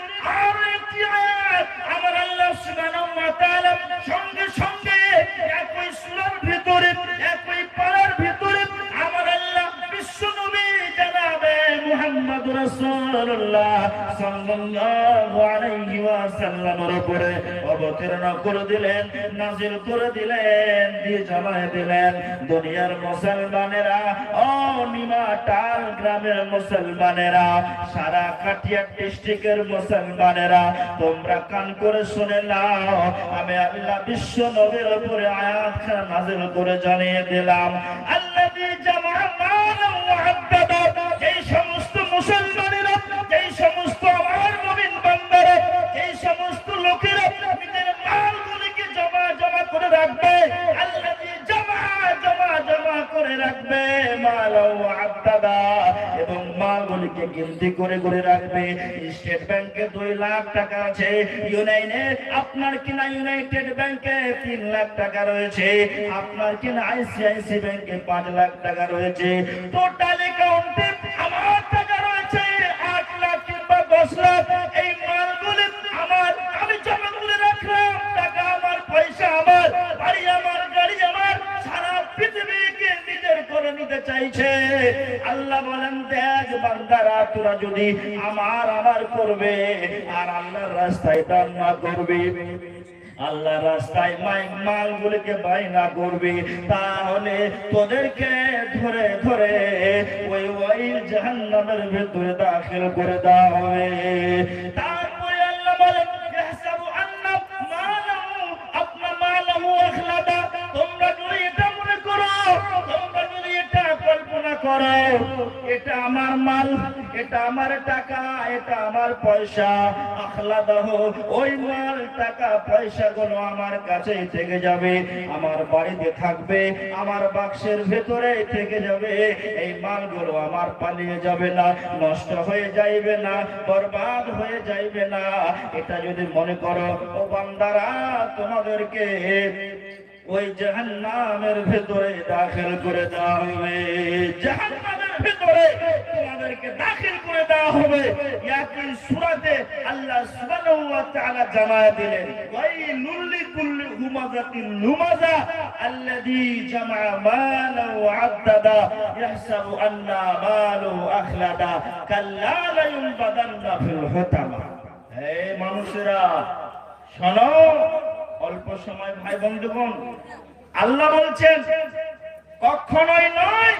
আরো একটি আয়াত আমার আল্লাহ সুবহানাহু ওয়া তাআলা সঙ্গে সঙ্গে একই সূরার ভিতরে, একই পারার ভিতরে আমার আল্লাহ বিশ্ব নবী জনাবে মুহাম্মদ রাসূলুল্লাহ সাল্লাল্লাহু আলাইহি ওয়াসাল্লামের উপরে অবতীর্ণ করে দিলেন, নাযিল করে দিলেন, দিয়ে জানায় দিলেন, দুনিয়ার মুসলমানেরা, ও নিমাটাল গ্রামের মুসলমানেরা, সারা কাটিয়া ডিস্ট্রিক্টের মুসলমানেরা, তোমরা কান করে শুনে নাও। আমি আল্লাহ বিশ্ব নবীর উপরে আয়াতখানা নাযিল করে জানিয়ে দিলাম, আল্লাযী জামা'a মালান ওয়া আদ্দাদা। এই সমস্ত মুসলমানেরা, এই সমস্ত আমার মুমিন বান্দারা, এই সমস্ত লোকেরা নিজের মালগুলিকে জমা জমা করে রাখবে, আল্লাযী জমা করে রাখবে, মালান ওয়া আদ্দাদা, এবং মালগুলিকে গিনতি করে করে রাখবে। স্টেট ব্যাংকে 2 লাখ টাকা আছে, আপনার কিনা ইউনাইটেড ব্যাংকে 3 লাখ টাকা রয়েছে, আপনার কিনা আইসিআইসি ব্যাংকে 5 লাখ টাকা রয়েছে। টোটাল অ্যাকাউন্টে আমার টাকা রয়েছে 8 লাখ কিংবা 10 লাখ। এই মালগুলি আমার, আমি জমা করে রাখলাম, টাকা আমার, পয়সা আমার, বাড়ি আমার, গাড়ি আমার, সারা পৃথিবীকে নিজের করে নিতে চাইছে। আল্লাহ বলেন, দেখ বান্দারা, তোরা যদি আমার করবে আর আল্লাহর রাস্তায় দান না করবে, আল্লাহর রাস্তায় মালগুলিকে বাইনা করবে, তাহলে তোদেরকে ধরে ধরে ওই জাহান্নামের ভিতরে দাখিল করে দেওয়া হবে। তারপরে আল্লাহ বলেন, ইয়াহসাবু আন্না মালাহু, আপনা মালাহু আখলাদা। তোমরা যদি এটা মনে করো, তোমরা যদি এটা কল্পনা করো, এটা আমার মাল, এটা আমার টাকা, এটা আমার পয়সা। আখলাদাহু, ওই মাল টাকা পয়সা গুলো আমার কাছেই থেকে যাবে, আমার বাড়িতে থাকবে, আমার বাক্সের ভেতরে থেকে যাবে। এই মালগুলো আমার পালিয়ে যাবে না, নষ্ট হয়ে যাইবে না, বরবাদ হয়ে যাইবে না। এটা যদি মনে করো ও বান্দারা, তোমাদেরকে ওই জাহান্নামের ভেতরে দাখিল করে দেওয়া হবে, জাহান্নামের ভেতরে তোমাদেরকে দাখিল করে দেওয়া হবে। ইয়াকিন সূরাতে আল্লাহ সুবহানাহু ওয়া তাআলা জানায় দিলেন, ওয়াইলুল লিকুল্লি হুমাযাতিন লুমাযা আল্লাযী জামা মালান ওয়া আদ্দাদা ইয়াহসাবু আন্না মালুহু আখলাদা কাল্লা লা ইউনবাদান্না ফিল হুতামা। হে মানুষেরা শোনো, অল্প সময় ভাই বন্ধুগণ, আল্লাহ বলছেন কখনোই নয়,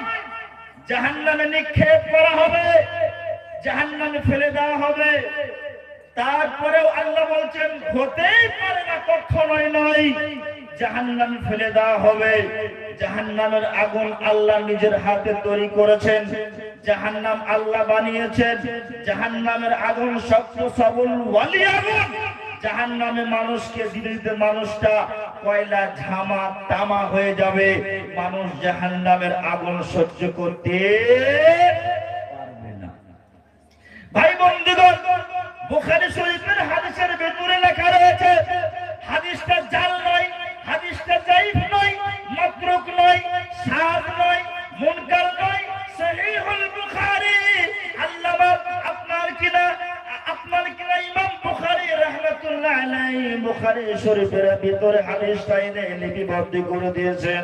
জাহান্নামে নিক্ষেপ করা হবে, জাহান্নামে ফেলে দেওয়া হবে। তারপরেও আল্লাহ বলছেন হতেই পারে না, কখনোই নয়, জাহান্নামে ফেলে দেওয়া হবে। জাহান্নামের আগুন আল্লাহ নিজের হাতে তৈরি করেছেন, জাহান্নাম আল্লাহ বানিয়েছেন। জাহান্নামের আগুন শক্ত সবল ওয়ালি আগুন। জাহান্নামে মানুষকে দিতে দিতে মানুষটা কয়লা ঝামা তামা হয়ে যাবে। মানুষ জাহান্নামের আগুন সহ্য করতে পারবে না। ভাই বন্ধুগণ, বুখারী শরীফের হাদিসের ভেতরে লেখা রয়েছে, হাদিসটা জাল নয়, হাদিসটা যায়িফ নয়, মাতরুক নয়, শায নয়, মুনকার নয়, সহিহুল বুখারী। আল্লামা আপনার কিনা ইমাম বুখারী রাহমাতুল্লাহ আলাইহি বুখারী শরীফের ভিতরে হাদিসটা এনে লিপিবদ্ধ করে দিয়েছেন।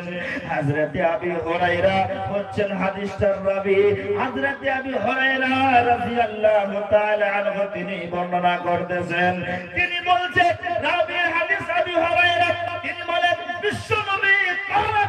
হযরতে আবি হুরায়রা হচ্ছেন হাদিসটার রাবী। হযরতে আবি হুরায়রা রাদিয়াল্লাহু তাআলা আনহু তিনি বর্ণনা করতেছেন, তিনি বলছেন রাবী হাদিস আবি হুরায়রা, তিনি বলেন বিশ্বনবী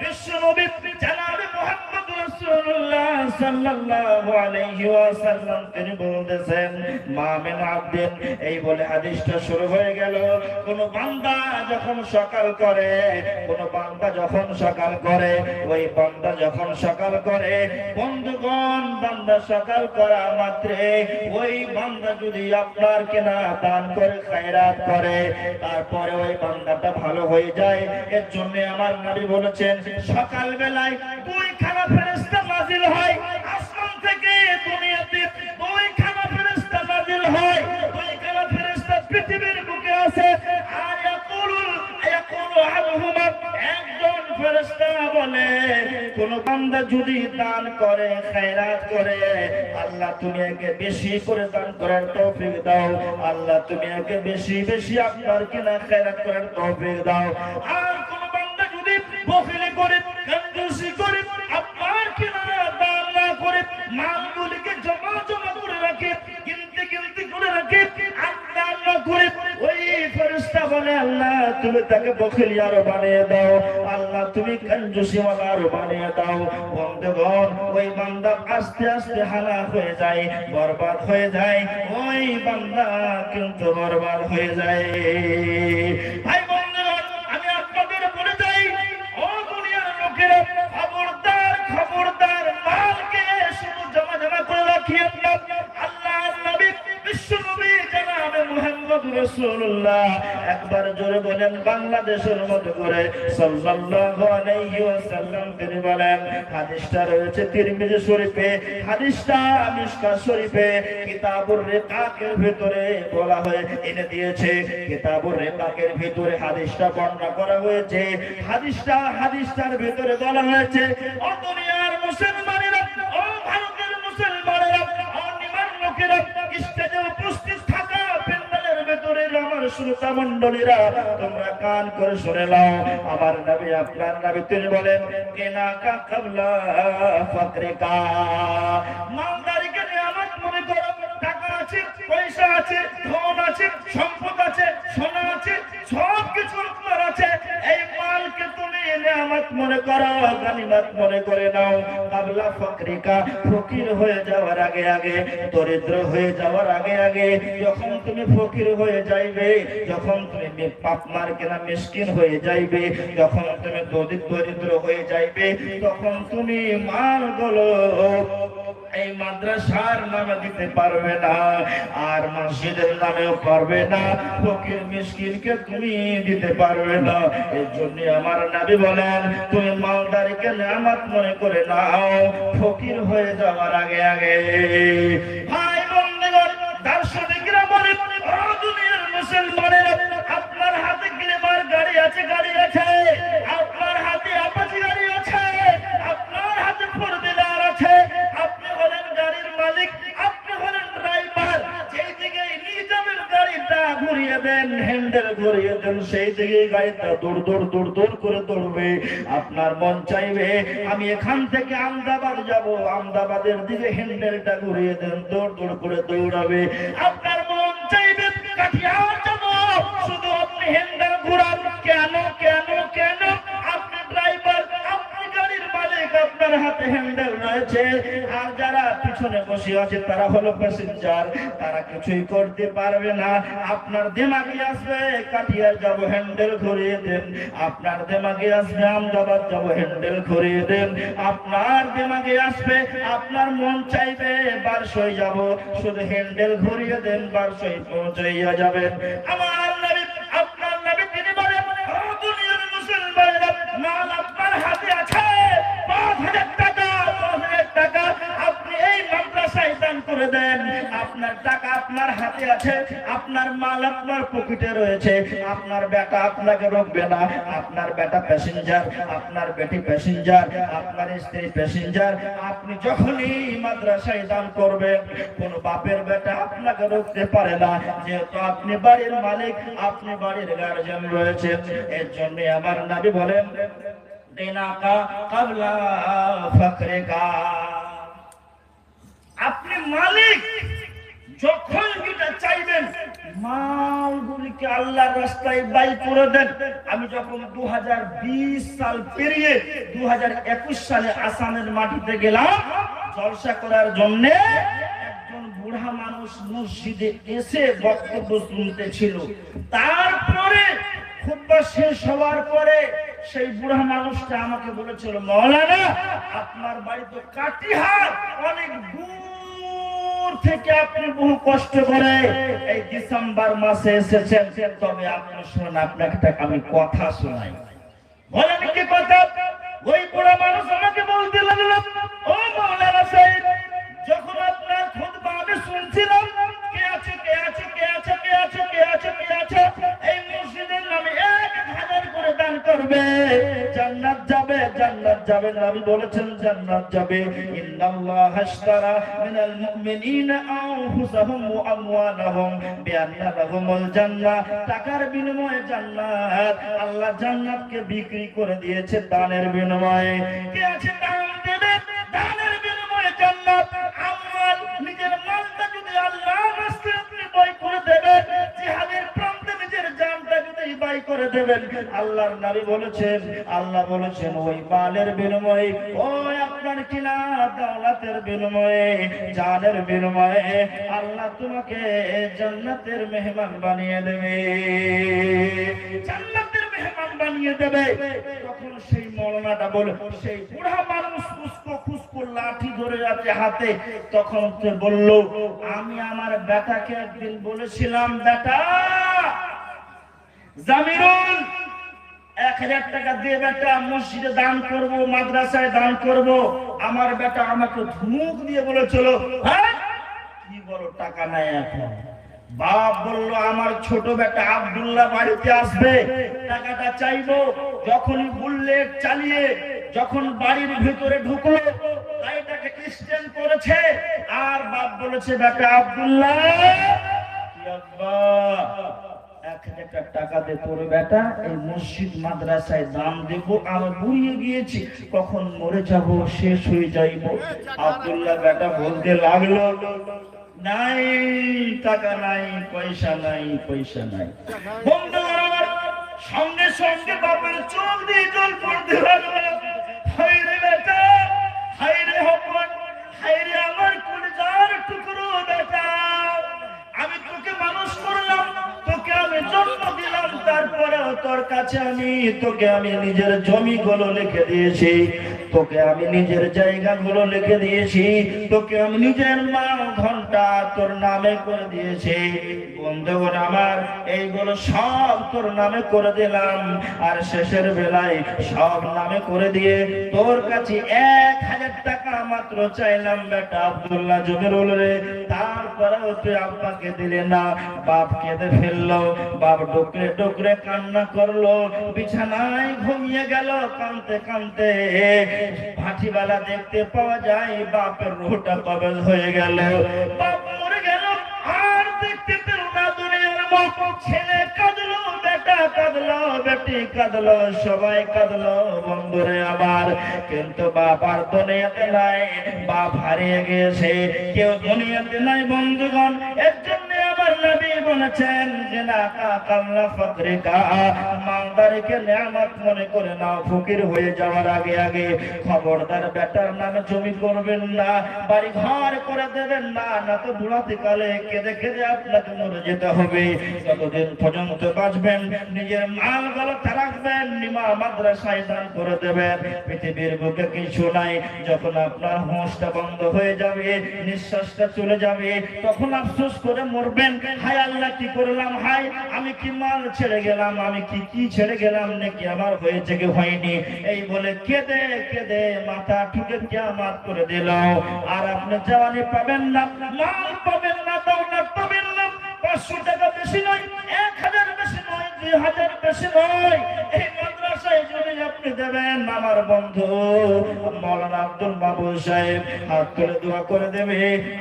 বিশ্বনবী জনাবে মুহাম্মদ রাসূলুল্লাহ সাল্লাল্লাহু আলাইহি ওয়াসাল্লাম তিনি বলতেছেন, মা মিন আবদিন, এই বলে হাদিসটা শুরু হয়ে গেল। কোন বান্দা যখন সকাল করে, কোন বান্দা যখন সকাল করে, ওই বান্দা যখন সকাল করে, বন্ধুগণ, বান্দা সকাল করা মাত্রে ওই বান্দা যদি আপনার কেনা দান করে, খায়রাত করে, তারপরে ওই বান্দাটা ভালো হয়ে যায়। এর জন্য আমার নবী বলেছেন, সকাল বেলায় দুইখানা ফেরেশতা নাজিল হয় আসমান থেকে দুনিয়াতে, দুইখানা ফেরেশতা নাজিল হয়। দুইখানা ফেরেশতা পৃথিবীর বুকে আছে। আর ইয়াকুলু আনহুমা, একজন ফেরেশতা বলে, কোন বান্দা যদি দান করে, খায়রাত করে, আল্লাহ তুমি একে বেশি করে দান করার তৌফিক দাও, আল্লাহ তুমি একে বেশি বেশি আপনার কিনা খায়রাত করার তৌফিক দাও। আর কোন বান্দা যদি বখিলি করে, কঞ্জুসি করে, আপনার কিনা দান না করে, মালগুলিকে জমা জমা করে রাখে, কিনতে কিনতে করে রাখে, আর দান না করে, ওই ফেরেশতা বলে, আল্লাহ তুমি তাকে বখিলি আরো বানিয়ে দাও, আল্লাহ তুমি কঞ্জুসি ওয়ালা আরো বানিয়ে দাও। বন্ধুগণ, ওই বান্দা আস্তে আস্তে হালাক হয়ে যায়, বরবাদ হয়ে যায়, ওই বান্দা কিন্তু বরবাদ হয়ে যায়। ভাই বন্ধুগণ, আমি আপনাদের বলে যাই, ও দুনিয়ার লোকেরা, খবরদার খবরদার, মালকে শুধু জমা জমা করে রাখিয়েন না। আল্লাহর নবী বিশ্বনবী জনাবে মুহাম্মদ রাসূলুল্লাহ একবার জোরে বলেন বাংলাদেশের মতো করে, সাল্লাল্লাহু আলাইহি ওয়াসাল্লাম তিনি বলেন, হাদিসটা রয়েছে তিরমিজি শরীফে, হাদিসটা মিশকাত শরীফে, কিতাবুর রিকাকের ভিতরে বলা হয়ে এনে দিয়েছে। কিতাবুর রিকাকের ভিতরে হাদিসটা বর্ণনা করা হয়েছে। হাদিসটার ভিতরে বলা হয়েছে, ও দুনিয়ার মুসলমানেরা, ও ভারতের মুসলমানেরা, ও নিমান লোকেরা, স্টেজে উপস্থিত থাকা প্যান্ডেলের ভিতরে আমার শ্রোতা মণ্ডলীরা, তোমরা কান করে শুনে নাও। আমার নবী, আপনার নবী তিনি বলেন, কেনাকা কাবলা ফাকরিকা, মালদারিকে নিয়ামত মনে করো। টাকা আছে, পয়সা আছে, ধন আছে, সম্পদ আছে, সোনা আছে, সব কিছু আপনার আছে, এই মালকে তুমি নিয়ামত নেয়ামত মনে করো, গানিমত মনে করে নাও। কাবলা ফকরিকা, ফকির হয়ে যাওয়ার আগে আগে, দরিদ্র হয়ে যাওয়ার আগে আগে, যখন তুমি ফকির হয়ে যাইবে, যখন তুমি পাপমার কেনা মিসকিন হয়ে যাইবে, যখন তুমি দরিদ্র হয়ে যাইবে, তখন তুমি মালগুলো এই মাদ্রাসার নামে দিতে পারবে না, আর মসজিদের নামেও পারবে না, ফকির মিসকিনকে তুমি দিতে পারবে না। এর জন্য আমার নবী বলেন, তুমি মালদারিকে নেয়ামত মনে করে নাও, ফকির হয়ে যাওয়ার আগে আগে। ভাই বন্ধুগণ, দার্শনিকরা বলে, ও দুনিয়ার মুসলমানেরা, আপনার হাতে গ্লেমার গাড়ি আছে, গাড়ি আছে, আপনার হাতে আপাচি গাড়ি আছে, আপনার হাতে ফোর হুইলার আছে, আপনি হলেন গাড়ির মালিক, আপনি হলেন ড্রাইভার। যেই দিকে নিয়ে যাবেন গাড়িটা ঘুরিয়ে দেন, হ্যান্ডেল ঘুরিয়ে দেন, সেই দিকে গাড়িটা দৌড় দৌড় দৌড় দৌড় করে দৌড়বে। আপনার মন চাইবে আমি এখান থেকে আহমেদাবাদ যাব, আহমেদাবাদের দিকে হ্যান্ডেলটা ঘুরিয়ে দেন, দৌড় দৌড় করে দৌড়াবে। আপনার মন চাইবে কাঠিয়ার যাব, শুধু আপনি হ্যান্ডেল ঘুরান। কেন কেন কেন? আপনি ড্রাইভার, আপনি গাড়ির মালিক, আপনার হাতে হ্যান্ডেল রয়েছে, আর যারা পিছনে বসে আছে তারা হলো প্যাসেঞ্জার, তারা কিছুই করতে পারবে না। আপনার দিমাগে আসবে কাঠিয়ার যাব, হ্যান্ডেল ঘুরিয়ে দেন। আপনার দিমাগে আসবে আহমেদাবাদ যাব, হ্যান্ডেল ঘুরিয়ে দেন। আপনার দিমাগে আসবে, আপনার মন চাইবে বারসই যাব, শুধু হ্যান্ডেল ঘুরিয়ে দেন, বারসই পৌঁছাইয়া যাবেন। আমার নবী, আপনার নবী তিনি বলেন, ও দুনিয়ার মুসলমানেরা, মাল আপনার হাতে আছে ৫,০০০ টাকা, ৫,০০০ টাকা আপনি এই মাদ্রাসায় দান করে দেন। আপনার টাকা আপনার হাতে আছে, আপনার মাল আপনার পকেটে রয়েছে, আপনার বেটা আপনাকে রোকবে না, আপনার বেটা প্যাসেঞ্জার, আপনার বেটি প্যাসেঞ্জার, আপনার স্ত্রী প্যাসেঞ্জার। আপনি যখনই মাদ্রাসায় দান করবেন, কোন বাপের বেটা আপনাকে রোকতে পারে না, যেহেতু আপনি বাড়ির মালিক, আপনি বাড়ির গার্জিয়ান রয়েছে। এর জন্য আমার নবী বলেন, দিনাকা কাবলা ফকরিকা, আপনি মালিক, যখন যেটা চাইবেন মালগুলিকে আল্লাহর রাস্তায় ব্যয় করে দেন। আমি যখন 2020 সাল পেরিয়ে 2021 সালে আসামের মাটিতে গেলাম জলসা করার জন্য, একজন বুড়া মানুষ মসজিদে এসে বক্তব্য শুনতে ছিল। তারপরে খুতবা শেষ হওয়ার পরে সেই বুড়া মানুষটা আমাকে বলেছিল, মাওলানা আপনার বাড়ি তো কাটিহার, অনেক দূর থেকে আপনি বহু কষ্ট করে এই ডিসেম্বর মাসে এসেছেন, তবে আপনি শুনুন, আপনাকে আমি কথা শোনাই। বলেন কি কথা? ওই বুড়া মানুষ আমাকে বলতে লাগলো, ও মাওলানা সাহেব, যখন আপনার খুতবা আমি শুনছিলাম, কে আছে কে আছে কে আছে কে আছে কে আছে কে আছে, এই মসজিদের নামে 1000 করে দান করবে, জান্নাত যাবে, জান্নাত যাবে। নবী বলেছেন জান্নাত যাবে। ইন্নাল্লাহ আশতারা মিনাল মুমিনিনা আনফুসাহুম ওয়া আমওয়ালাহুম বিআন্না লাহুমুল জান্নাহ, টাকার বিনিময়ে জান্নাত। আল্লাহ জান্নাতকে বিক্রি করে দিয়েছে দানের বিনিময়ে। কে আছে দান দেবে, দানের বিনিময়ে জান্নাত। আমওয়াল, নিজের মালটা যদি আল্লাহর রাস্তায় আপনি ব্যয় করে দেবেন, জিহাদের প্রান্তে নিজের জানটা যদি ব্যয় করে দেবেন, আল্লাহর নবী বলেছেন, আল্লাহ বলেছেন, ওই মালের বিনিময়ে, ওই আপনার কিনা দৌলতের বিনিময়ে, জানের বিনিময়ে আল্লাহ তোমাকে জান্নাতের মেহমান বানিয়ে দেবে, জান্নাতের মেহমান বানিয়ে দেবে। তখন সেই মৌলানাটা বলে, সেই বুড়া মানুষ খুশকো খুশকো লাঠি ধরে আছে হাতে, তখন সে বলল, আমি আমার বেটাকে একদিন বলেছিলাম, বেটা জামিরুল 1000 টাকা দিয়ে বেটা মসজিদে দান করব, মাদ্রাসায় দান করব। আমার বেটা আমাকে ধমক দিয়ে বলেছিল, হ্যাঁ কি বলো টাকা নাই এখন। বাপ বলল, আমার ছোট বেটা আব্দুল্লাহ বাড়িতে আসবে, টাকাটা চাইবো। যখনই বুলেট চালিয়ে যখন বাড়ির ভিতরে ঢুকলো, গাড়িটাকে স্ট্যান্ড করেছে, আর বাপ বলেছে, বেটা আব্দুল্লাহ, কি আব্বা 1000 টাকা দে, তোর বেটা এই মসজিদ মাদ্রাসায় দান দেব, আমি বুড়িয়ে গিয়েছি, কখন মরে যাব, শেষ হয়ে যাইব। আব্দুল্লাহ বেটা বলতে লাগলো, নাই টাকা নাই, পয়সা নাই, পয়সা নাই। বন্ধুরা আমার, সঙ্গে সঙ্গে বাপের চোখ দিয়ে জল পড়তে লাগলো। হায় রে বেটা, হায় রে হপন, হায় রে আমার কলিজার টুকরো বেটা, আমি তোকে মানুষ করলাম, তোকে আমি জন্ম দিলাম, তারপরেও তোর কাছে তোকে আমি নিজের জমিগুলো লিখে দিয়েছি, তোকে আমি নিজের জায়গাগুলো লিখে দিয়েছি, তোকে আমি নিজের মাল ঘন্টা তোর নামে করে দিয়েছি। বন্ধুগণ আমার, এইগুলো সব তোর নামে করে দিলাম, আর শেষের বেলায় সব নামে করে দিয়ে তোর কাছে 1000 টাকা মাত্র চাইলাম বেটা আব্দুল্লাহ জমিরুল রে, তারপরেও তুই আব্বাকে দিলে না। বাপ কেঁদে ফেললো, বাপ ডুকরে ডুকরে কান্না করলো, বিছানায় ঘুমিয়ে গেল কাঁদতে কাঁদতে। ভাটিবেলা দেখতে পাওয়া যায় বাপের রুহটা কবজ হয়ে গেল, বাপ মরে গেল, আর দেখতে পেল না দুনিয়ার মুখ। ছেলে কাঁদলো, বেটা কাঁদলো, বেটি কাঁদলো, সবাই কাঁদলো বন্ধুরে আমার, কিন্তু বাপ আর দুনিয়াতে নাই, বাপ হারিয়ে গেছে, কেউ দুনিয়াতে নাই বন্ধুগণ। এর জন্য আমার নবী বলেছেন যে না কামলা ফকরিকা, মালদারিকে নিয়ামত মনে করে নাও, ফকির হয়ে যাওয়ার আগে আগে। খবরদার বেটার নামে জমি করবেন না, বাড়ি ঘর করে দেবেন না, না তো বুড়াতে কালে কেঁদে কেঁদে আপনাকে মরে যেতে হবে। যতদিন পর্যন্ত বাঁচবেন নিজের মাল গলাতে রাখবেন, নিমা মাদ্রাসায় দান করে দেবেন। পৃথিবীর বুকে কিছু নাই, যখন আপনার হোঁশটা বন্ধ হয়ে যাবে, নিঃশ্বাসটা চলে যাবে, তখন আফসোস করে মরবেন, হায় আল্লাহ কি করলাম, হায় আমি কি মাল ছেড়ে গেলাম, আমি কি ছেড়ে গেলাম, নাকি আমার হয়েছে কি হয়নি, এই বলে কেঁদে কেঁদে মাথা ঠুকে কিয়ামত করে দিল। আর আপনি জওয়ানি পাবেন না, মাল পাবেন না, দৌলত পাবেন না, 500 টাকা বেশি নয়, 1000 বেশি নয়, 2000 বেশি নয়, এই মাদ্রাসায় যদি আপনি দেবেন, আমার বন্ধু মাওলানা আব্দুল মাহবুব সাহেব হাত তুলে দোয়া করে দেবে,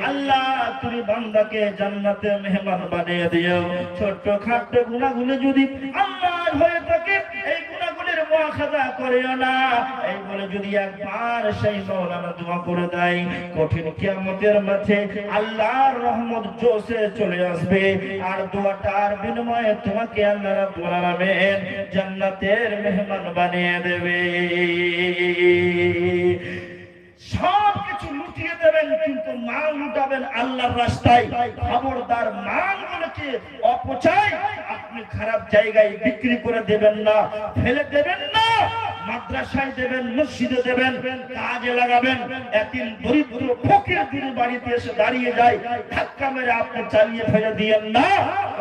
আল্লাহ তুমি বান্দাকে জান্নাতের মেহমান বানিয়ে দিও। ছোট্ট খাট্ট গুনাহগুলো যদি আল্লাহর হয়ে থাকে, এই গুনাহগুলোর মুআখাযা করিও না, এই বলে যদি একবার সেই মাওলানা দোয়া করে দেয়, কঠিন কিয়ামতের মাঠে আল্লাহর রহমত জোশে চলে আসবে, আর দোয়াটার বিনিময়ে তোমাকে আল্লাহ রাব্বুল আলামিন জান্নাতের মেহমান বানিয়ে দেবে। সব কিছু লুটিয়ে দেবেন, কিন্তু মাল লুটাবেন আল্লাহর রাস্তায়। খবরদার মালগুলোকে অপচয় আপনি খারাপ জায়গায় বিক্রি করে দেবেন না, ফেলে দেবেন না, মাদ্রাসায় দেবেন, মসজিদে দেবেন, কাজে লাগাবেন। এতিম দরিদ্র ফকির দিনের বাড়িতে এসে দাঁড়িয়ে যায়, ধাক্কা মেরে আপনি চালিয়ে ফেলে দিয়েন না,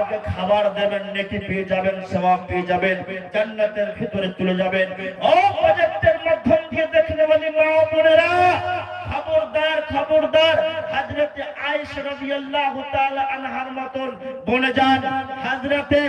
ওকে খাবার দেবেন, নেকি পেয়ে যাবেন, সওয়াব পেয়ে যাবেন, জান্নাতের ভিতরে চলে যাবেন। ও প্রজেক্টের মাধ্যম দিয়ে দেখতে বলি মা বোনেরা, খবরদার খবরদার, হযরতে আয়েশা রাদিয়াল্লাহু তাআলা আনহার মতন বনে যান, হযরতে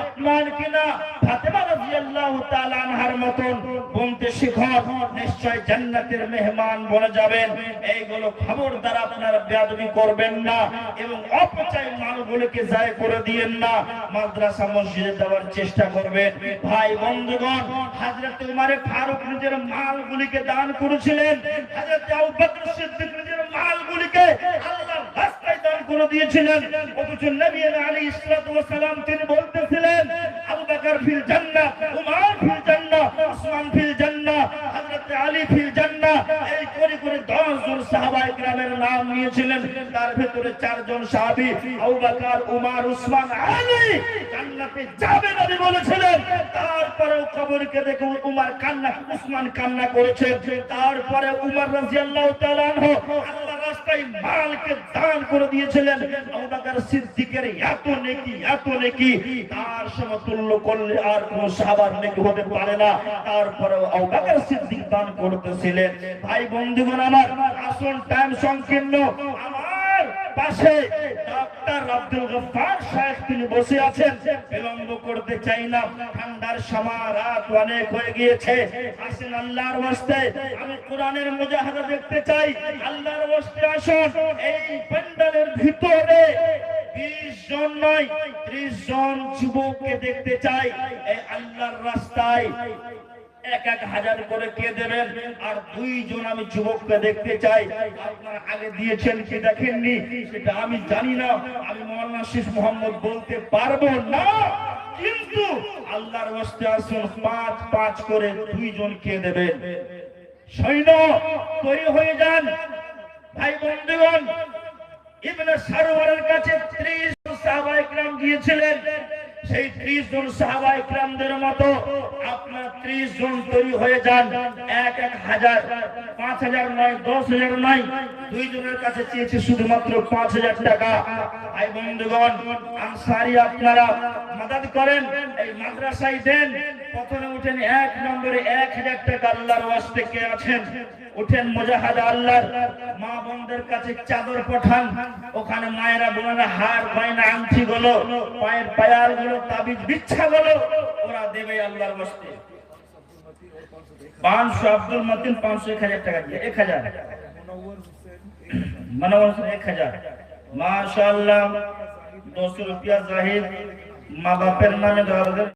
আপনার কিনা ফাতেমা রাদিয়াল্লাহু তাআলা আনহার মতন বলতে শিখুন, নিশ্চয় জান্নাতের মেহমান বনে যাবেন। এইগুলো খবরদার আপনারা বেয়াদবি করবেন না, এবং অপচয় মালগুলোকে জায় করে দিয়েন না, মাদ্রাসা মসজিদে দেওয়ার চেষ্টা করবেন। ভাই বন্ধুগণ, হযরতে উমর ফারুক নিজের মালগুলিকে দান করেছিলেন, হযরতে আবু বকর সিদ্দিক নিজের মালগুলিকে আল্লাহর রাস্তায় দান করে দিয়েছিলেন। অথচ নবী আলাইহিস সালাতু ওয়াস সালাম তিনি বলতেছিলেন, আবু বকর ফিল জান্নাহ, উমর ফিল জান্নাহ, উসমান ফিল জান্নাহ, হযরতে আলী ফিল জান্নাহ। এই করে করে 10 জন সাহাবায়ে কেরামের নাম নিয়েছিলেন, তার ভিতরে 4 জন সাহাবী আবু বকর, উমর, উসমান, আলী জান্নাতে যাবে নবী বলেছিলেন। তারপরেও কবরকে দেখে উমর কান্না, উসমান কান্না করেছেন। তারপরে উমর রাদিয়াল্লাহু তাআলা আনহু আল্লাহর রাস্তায় মালকে দান করে দিয়েছিলেন। আবু বকর সিদ্দিকের এত নেকি তার সমতুল্য করলে আর কোন সাহাবার নেকি হতে পারে না। তারপরেও আবু বকর সিদ্দিক দান করতেছিলেন। ভাই বন্ধুগণ আমার, আসল টাইম সংকীর্ণ। আমার পাশে ডক্টর আব্দুল গফফার সাহেব তিনি বসে আছেন, বিলম্ব করতে চাই না, ঠান্ডার সময় রাত অনেক হয়ে গিয়েছে। আসেন আল্লাহর ওয়াস্তে, আমি কোরআনের মুজাহাদা দেখতে চাই, আল্লাহর ওয়াস্তে আসুন। এই প্যান্ডেলের ভিতরে 20 জন নয় 30 জন যুবককে দেখতে চাই, এই আল্লাহর রাস্তায় 1000 করে কে দেবেন, আর 2 জন আমি যুবককে দেখতে চাই। আপনারা আগে দিয়েছেন কি দেখেননি সেটা আমি জানি না, আমি মাওলানা শেখ মোহাম্মদ বলতে পারবো না, কিন্তু আল্লাহর ওয়াস্তে আসুন 5-5 করে 2 জনকে দেবেন। সৈন্য তৈরি হয়ে যান ভাই বন্ধুগণ। ইবনে সারওয়ারের কাছে 30 সাহাবায়ে কেরাম গিয়েছিলেন। সেই 30 জন সাহাবায়ে কেরামদের মতো আপনার 30 জন তৈরি হয়ে যান। 1-1000 5000 নয়, 10000 নয়, 2 জনের কাছে চেয়েছে শুধুমাত্র 5000 টাকা। ভাই বন্ধুগণ, আনসারী আপনারা মদদ করেন, এই মাদ্রাসায় দেন। প্রথমে উঠেন 1 নম্বরে 1000 টাকা আল্লাহর ওয়াস্তে কে আছেন উঠেন। মুজাহিদ আল্লাহর মা বোনদের কাছে চাদর পাঠান, ওখানে মায়েরা বোনেরা হার গয়না আংটি গুলো, পায়ের পায়ার গুলো, তাবিজ বিচ্ছা গুলো ওরা দেবে আল্লাহর ওয়াস্তে। 500 আব্দুল মতিন 500 1000 টাকা দিয়ে 1000 मनोवर 1000 माशाअल्लाह। 200 रुपया जाहिद माँ बापेर नामे